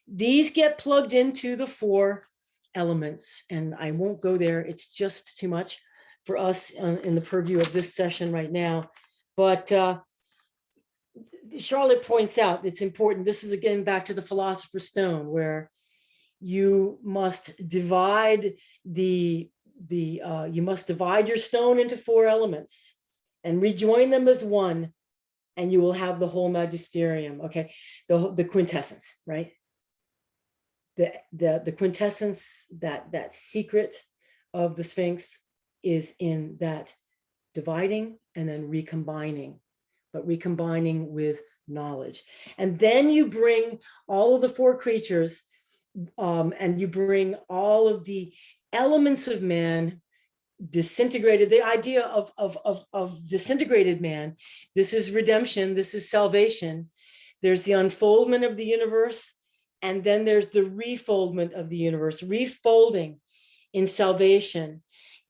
these get plugged into the 4 elements, and I won't go there. It's just too much for us in the purview of this session right now. But Charlotte points out it's important. This is again back to the Philosopher's Stone, where you must divide you must divide your stone into 4 elements and rejoin them as one, and you will have the whole magisterium. Okay, the quintessence, right? The quintessence, that secret of the Sphinx is in that dividing and then recombining, but recombining with knowledge. And then you bring all of the 4 creatures, and you bring all of the elements of man disintegrated, the idea of disintegrated man. This is redemption, this is salvation. There's the unfoldment of the universe, and then there's the refoldment of the universe, refolding in salvation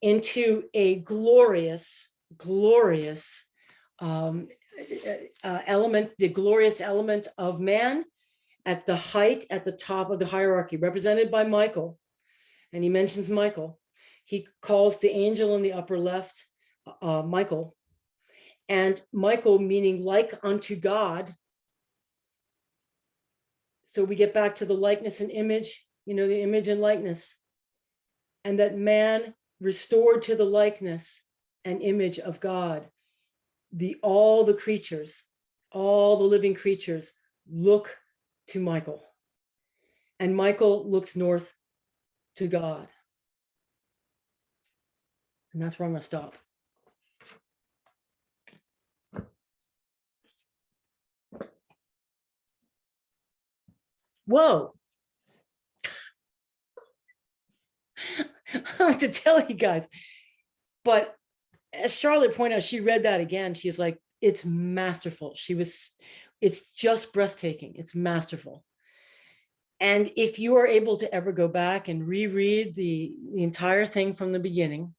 into a glorious element, the glorious element of man at the height, at the top of the hierarchy, represented by Michael. And he mentions Michael. He calls the angel in the upper left Michael, and Michael meaning like unto God. So we get back to the likeness and image, the image and likeness, and that man restored to the likeness and image of God, all the creatures, all the living creatures look to Michael, and Michael looks north to God. And that's where I'm going to stop. Whoa. I have to tell you guys, but as Charlotte pointed out, she read that again. She's like, it's masterful. It's just breathtaking. It's masterful. And if you are able to ever go back and reread the entire thing from the beginning,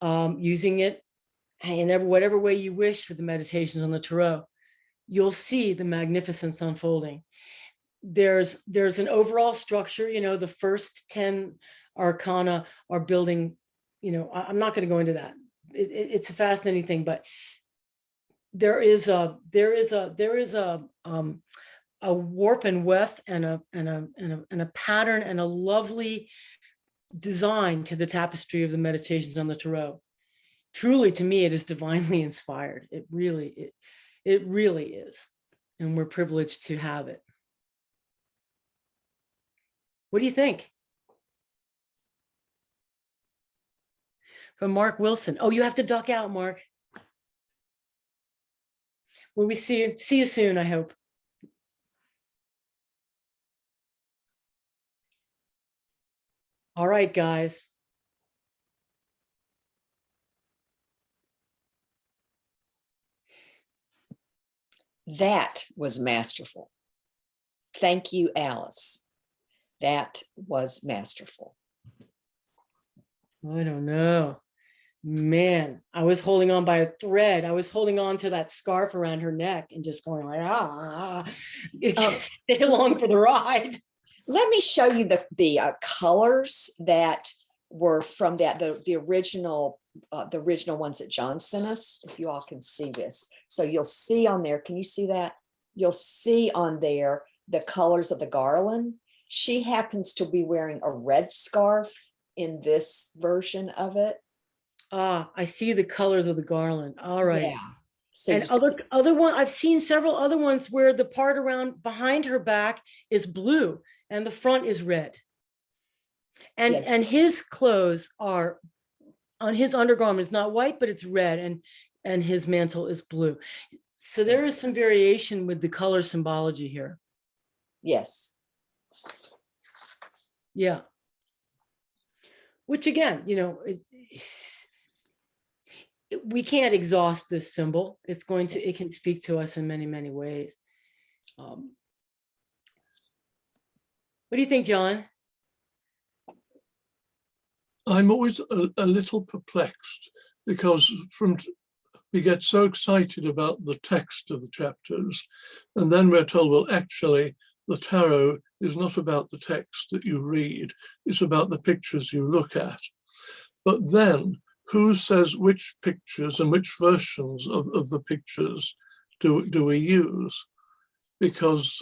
using it in whatever way you wish for the meditations on the Tarot, you'll see the magnificence unfolding. There's an overall structure, the first 10 arcana are building, I'm not going to go into that. It's a fascinating thing, but there is a warp and weft and a pattern and a lovely design to the tapestry of the meditations on the Tarot. Truly, to me, it is divinely inspired. It really is. And we're privileged to have it. What do you think? From Mark Wilson. Oh, you have to duck out, Mark. Will we see you soon, I hope. All right, guys. That was masterful. Thank you, Alice. That was masterful. I don't know. Man, I was holding on by a thread. I was holding on to that scarf around her neck and just going like, stay along for the ride. Let me show you the colors that were from the original ones that John sent us. If you all can see this, so you'll see on there. Can you see that? You'll see on there the colors of the garland. She happens to be wearing a red scarf in this version of it. I see the colors of the garland. All right. Yeah. So and other one, I've seen several other ones where the part around behind her back is blue and the front is red. And yes. And his clothes are on his undergarment is not white, but it's red, and his mantle is blue. So there is some variation with the color symbology here. Yes. Yeah. Which again, we can't exhaust this symbol. It can speak to us in many, many ways. What do you think, John? I'm always a little perplexed because we get so excited about the text of the chapters, and then we're told, well, actually, the tarot is not about the text that you read, it's about the pictures you look at. But then, who says which pictures and which versions of the pictures do we use? Because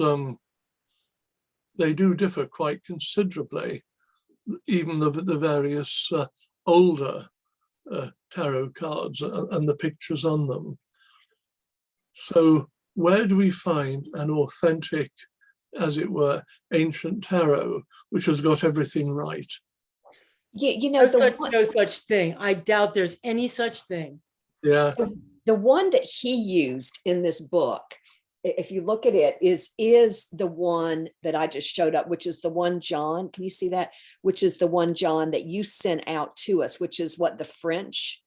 they do differ quite considerably, even the various older tarot cards and the pictures on them. So where do we find an authentic, as it were, ancient tarot, which has got everything right? Yeah, no such thing. I doubt there's any such thing. Yeah. The one that he used in this book, if you look at it, is the one that I just showed up, which is the one, John, can you see that? Which is the one, John, that you sent out to us, which is what the French.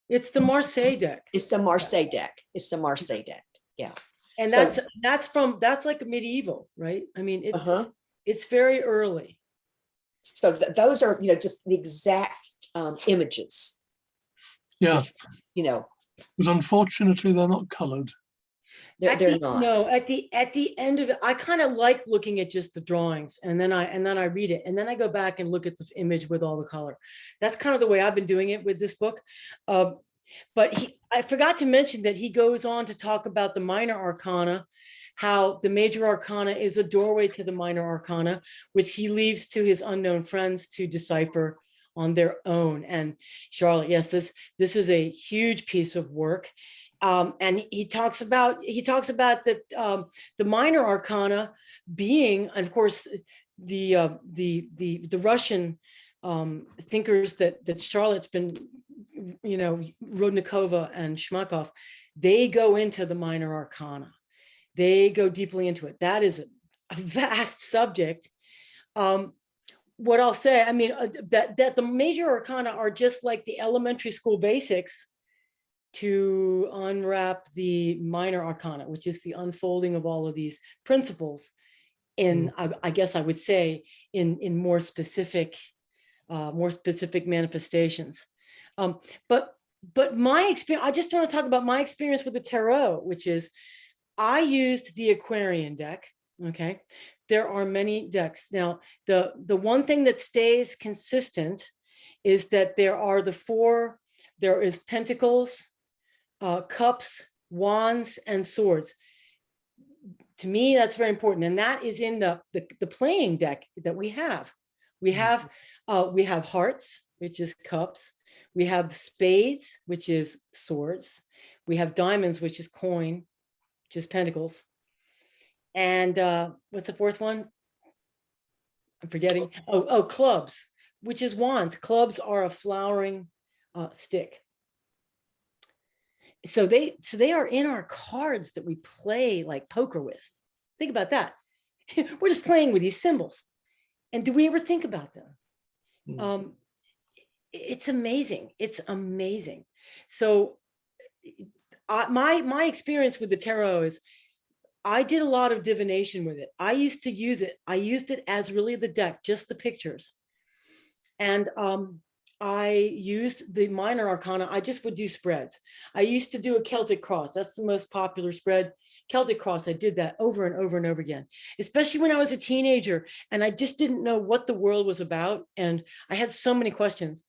It's the Marseille deck. It's the Marseille deck. It's the Marseille deck. Yeah. And So, that's like a medieval, right? I mean, it's very early. So those are, just the exact images. Yeah. But unfortunately, they're not colored. They're not. No, at the end of it, I kind of like looking at just the drawings, and then I read it, and then I go back and look at the image with all the color. That's kind of the way I've been doing it with this book. But I forgot to mention that he goes on to talk about the minor arcana, how the major arcana is a doorway to the minor arcana, which he leaves to his unknown friends to decipher on their own. And Charlotte, yes, this is a huge piece of work. And he talks about that the minor arcana being, and of course, the Russian thinkers that Charlotte's been, Rodnikova and Shmakov, they go into the minor arcana. They go deeply into it. That is a vast subject. What I'll say, I mean, that the major arcana are just like the elementary school basics to unwrap the minor arcana, which is the unfolding of all of these principles in, I guess I would say, in more specific manifestations. But my experience, I just want to talk about my experience with the tarot, which is I used the Aquarian deck. Okay. There are many decks. Now, the one thing that stays consistent is that there is pentacles, cups, wands, and swords. To me, that's very important. And that is in the playing deck that we have. We have hearts, which is cups. We have spades, which is swords. We have diamonds, which is coin, which is pentacles. And what's the fourth one? I'm forgetting. Oh, clubs, which is wands. Clubs are a flowering stick. So they are in our cards that we play like poker with. Think about that. We're just playing with these symbols. And do we ever think about them? It's amazing. It's amazing. So my experience with the tarot is I did a lot of divination with it. I used to use it. I used it as really the deck, just the pictures. And I used the minor arcana. I just would do spreads. I used to do a Celtic cross. That's the most popular spread. Celtic cross. I did that over and over and over again, especially when I was a teenager and I just didn't know what the world was about. And I had so many questions.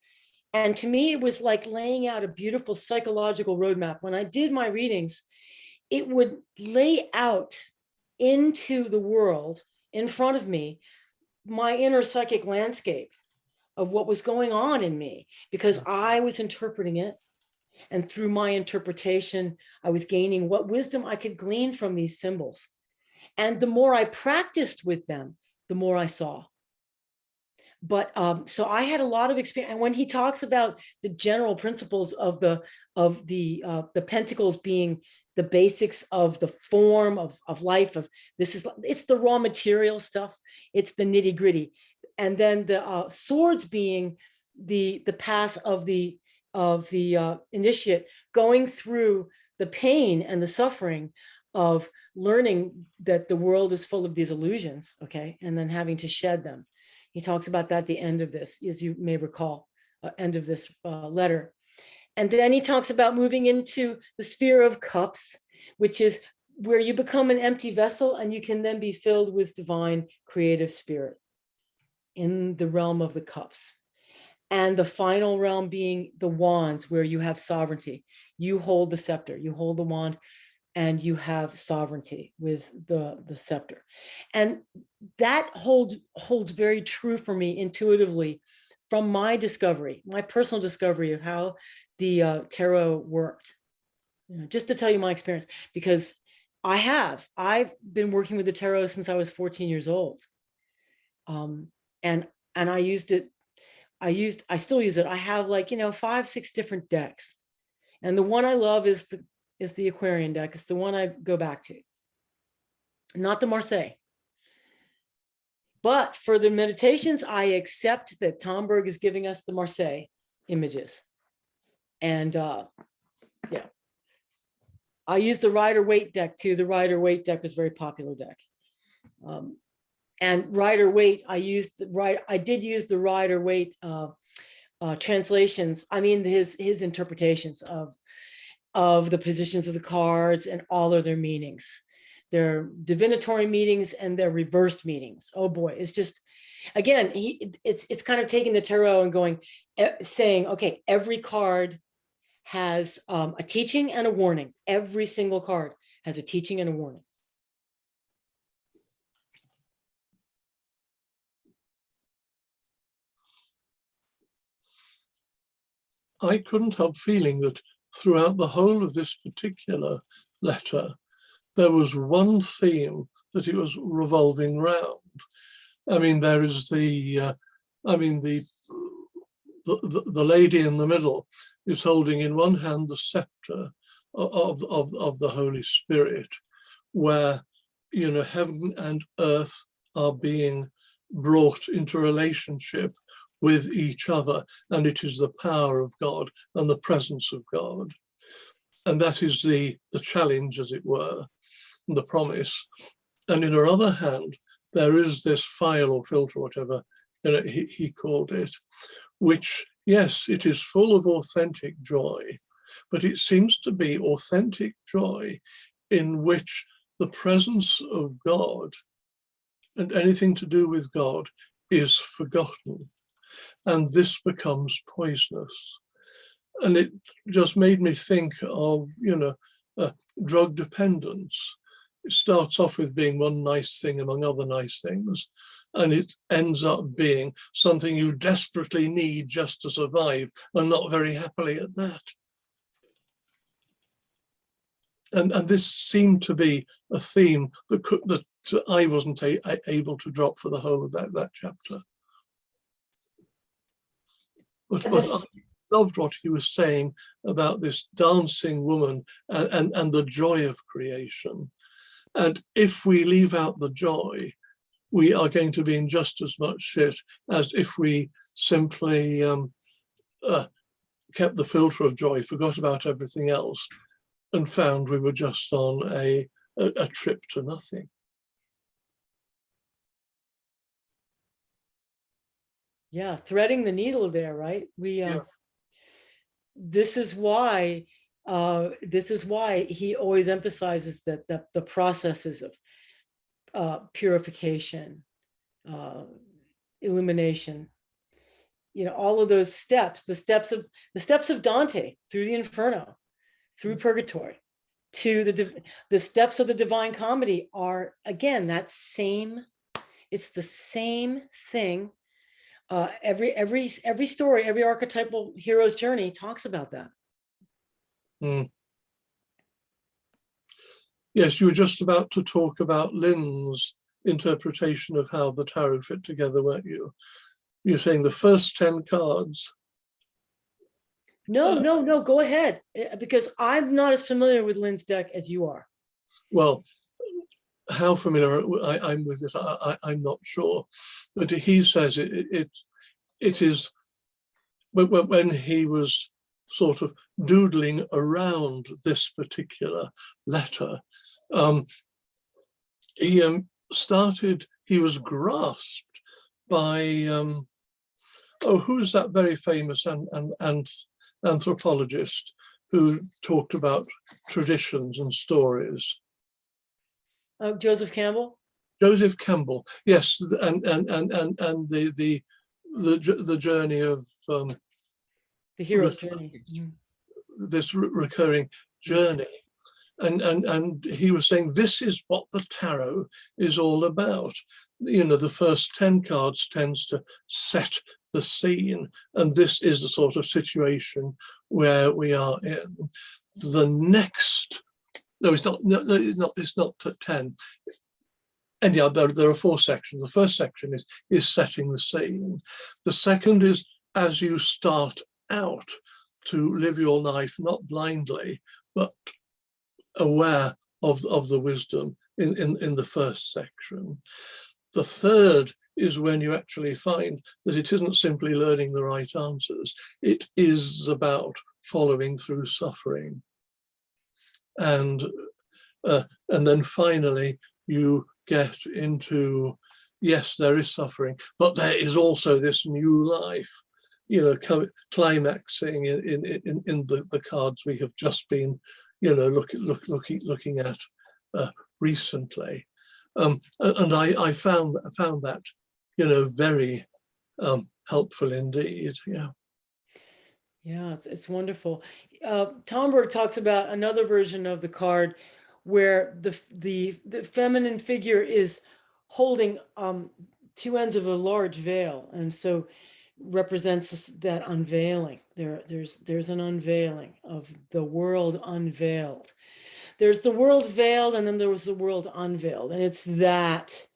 And to me, it was like laying out a beautiful psychological roadmap. When I did my readings, it would lay out into the world in front of me my inner psychic landscape of what was going on in me, because I was interpreting it. And through my interpretation, I was gaining what wisdom I could glean from these symbols. And the more I practiced with them, the more I saw. But so I had a lot of experience. And when he talks about the general principles of the pentacles being the basics of the form of life, it's the raw material stuff, it's the nitty gritty. And then the swords being the path of the initiate, going through the pain and the suffering of learning that the world is full of these illusions, okay, and then having to shed them. He talks about that at the end of this, as you may recall, end of this letter. And then he talks about moving into the sphere of cups, which is where you become an empty vessel and you can then be filled with divine creative spirit in the realm of the cups. And the final realm being the wands, where you have sovereignty. You hold the scepter, you hold the wand, and you have sovereignty with the scepter. And that holds very true for me intuitively from my discovery, my personal discovery of how the tarot worked. Just to tell you my experience, because I've been working with the tarot since I was 14 years old. And I used it. I still use it. I have 5-6 different decks. And the one I love is the Aquarian deck. It's the one I go back to, not the Marseille. But for the meditations, I accept that Tomberg is giving us the Marseille images. And yeah, I use the Rider-Waite deck too. The Rider-Waite deck is a very popular deck. And Rider-Waite, I did use the Rider-Waite translations. I mean, his interpretations of the positions of the cards and all of their meanings, their divinatory meanings and their reversed meanings. Oh boy, it's just, again, it's kind of taking the tarot and saying, okay, every card has a teaching and a warning. Every single card has a teaching and a warning. I couldn't help feeling that throughout the whole of this particular letter, there was one theme that it was revolving round. I mean, there is the lady in the middle is holding in one hand the scepter of the Holy Spirit, where, you know, heaven and earth are being brought into relationship with each other, and it is the power of God and the presence of God. And that is the challenge, as it were, and the promise. And in her other hand, there is this phial or filter, whatever, you know, he called it, which, yes, it is full of authentic joy, but it seems to be authentic joy in which the presence of God and anything to do with God is forgotten. And this becomes poisonous. And it just made me think of, you know, drug dependence. It starts off with being one nice thing among other nice things, and it ends up being something you desperately need just to survive, and not very happily at that. And this seemed to be a theme that I wasn't able to drop for the whole of that chapter. But I loved what he was saying about this dancing woman and the joy of creation. And if we leave out the joy, we are going to be in just as much shit as if we simply kept the filter of joy, forgot about everything else, and found we were just on a trip to nothing. Yeah, threading the needle there, right? This is why he always emphasizes that the processes of purification, illumination, you know, all of those steps, the steps of Dante through the Inferno, through purgatory, to the steps of the Divine Comedy are, again, it's the same thing. Every story, every archetypal hero's journey talks about that. Yes, you were just about to talk about Lynn's interpretation of how the tarot fit together, weren't you? You're saying the first 10 cards. No, go ahead, because I'm not as familiar with Lynn's deck as you are. Well, how familiar I'm with it, I'm not sure. But he says it is, when he was sort of doodling around this particular letter, he was grasped by, who's that very famous and anthropologist who talked about traditions and stories? Joseph Campbell. Joseph Campbell, yes, and the journey of the hero's journey. This recurring journey, and he was saying this is what the tarot is all about. You know, the first 10 cards tends to set the scene, and this is the sort of situation where we are in. The next, no, it's not. No, it's not 10. And yeah, there are 4 sections. The first section is setting the scene. The second is as you start out to live your life, not blindly, but aware of the wisdom in the first section. The third is when you actually find that it isn't simply learning the right answers. It is about following through suffering. And then finally, you get into, yes, there is suffering, but there is also this new life, you know, climaxing in the cards we have just been, you know, looking at recently. And I found that, you know, very helpful indeed. Yeah, it's wonderful. Tomberg talks about another version of the card where the feminine figure is holding 2 ends of a large veil, and so represents that unveiling, There's an unveiling of the world unveiled. There's the world veiled, and then there was the world unveiled. And it's that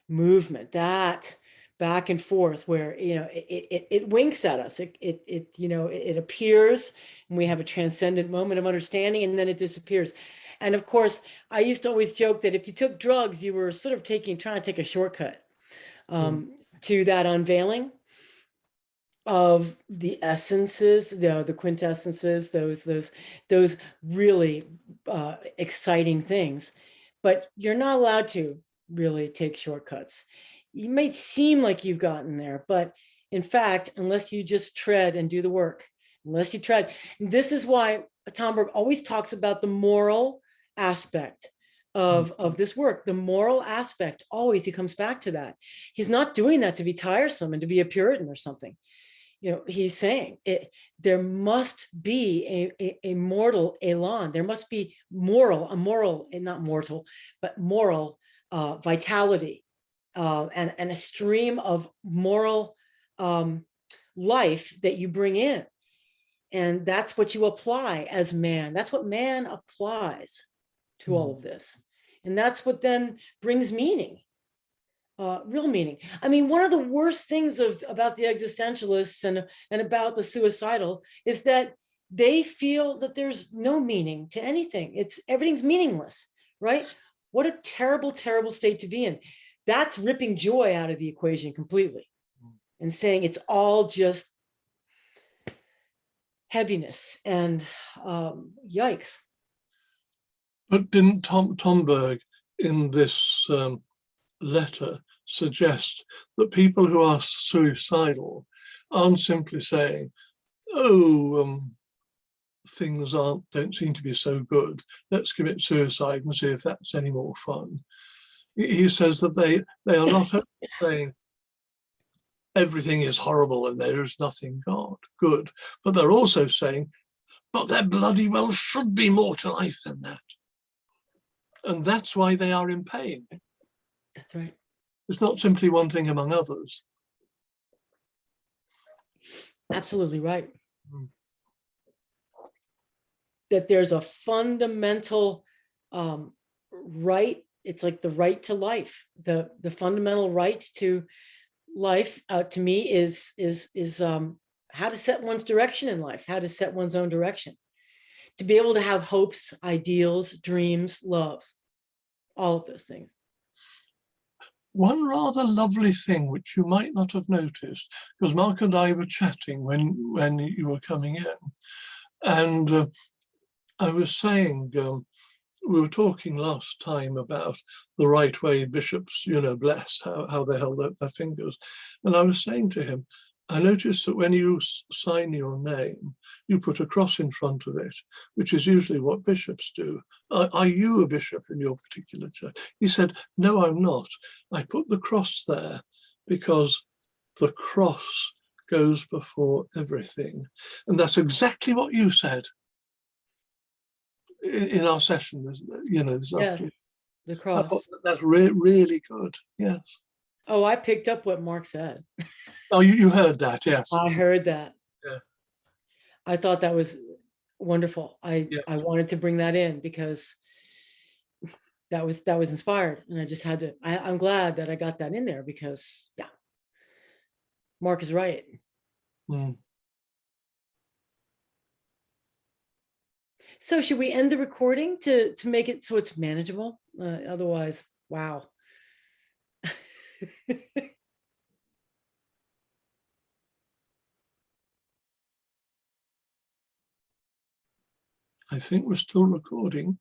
movement, that back and forth where, you know, it winks at us. It appears, and we have a transcendent moment of understanding, and then it disappears. And of course, I used to always joke that if you took drugs, you were sort of trying to take a shortcut to that unveiling of the essences, the quintessences, those really exciting things. But you're not allowed to really take shortcuts. You might seem like you've gotten there, but in fact, unless you just tread and do the work, unless you tread, this is why Tomberg always talks about the moral aspect of this work. The moral aspect, always he comes back to that. He's not doing that to be tiresome and to be a Puritan or something. You know, he's saying there must be a mortal elan. There must be a moral, and not mortal, but moral vitality, and a stream of moral life that you bring in. And that's what you apply as man. That's what man applies to all of this. And that's what then brings meaning. Real meaning. I mean, one of the worst things about the existentialists and about the suicidal is that they feel that there's no meaning to anything. Everything's meaningless, right? What a terrible, terrible state to be in. That's ripping joy out of the equation completely and saying it's all just heaviness and yikes. But didn't Tomberg in this letter suggest that people who are suicidal aren't simply saying, oh, things don't seem to be so good, let's commit suicide and see if that's any more fun. He says that they are not saying everything is horrible and there is nothing good, but they're also saying, but there bloody well should be more to life than that. And that's why they are in pain. That's right. It's not simply one thing among others. Absolutely right. That there's a fundamental right. It's like the right to life. The fundamental right to life, to me, is how to set one's direction in life, how to set one's own direction, to be able to have hopes, ideals, dreams, loves, all of those things. One rather lovely thing which you might not have noticed, because Mark and I were chatting when you were coming in, and I was saying, we were talking last time about the right way bishops, bless, how they held up their fingers. And I was saying to him, I noticed that when you sign your name, you put a cross in front of it, which is usually what bishops do. Are you a bishop in your particular church? He said, no, I'm not. I put the cross there because the cross goes before everything. And that's exactly what you said in our session, this afternoon. The cross. I thought that's really good, yes. Oh, I picked up what Mark said. Oh, you heard that, yes. I heard that. Yeah. I thought that was wonderful. I wanted to bring that in because that was inspired, and I just had to. I'm glad that I got that in there because Mark is right. So should we end the recording to make it so it's manageable? Otherwise, wow. I think we're still recording.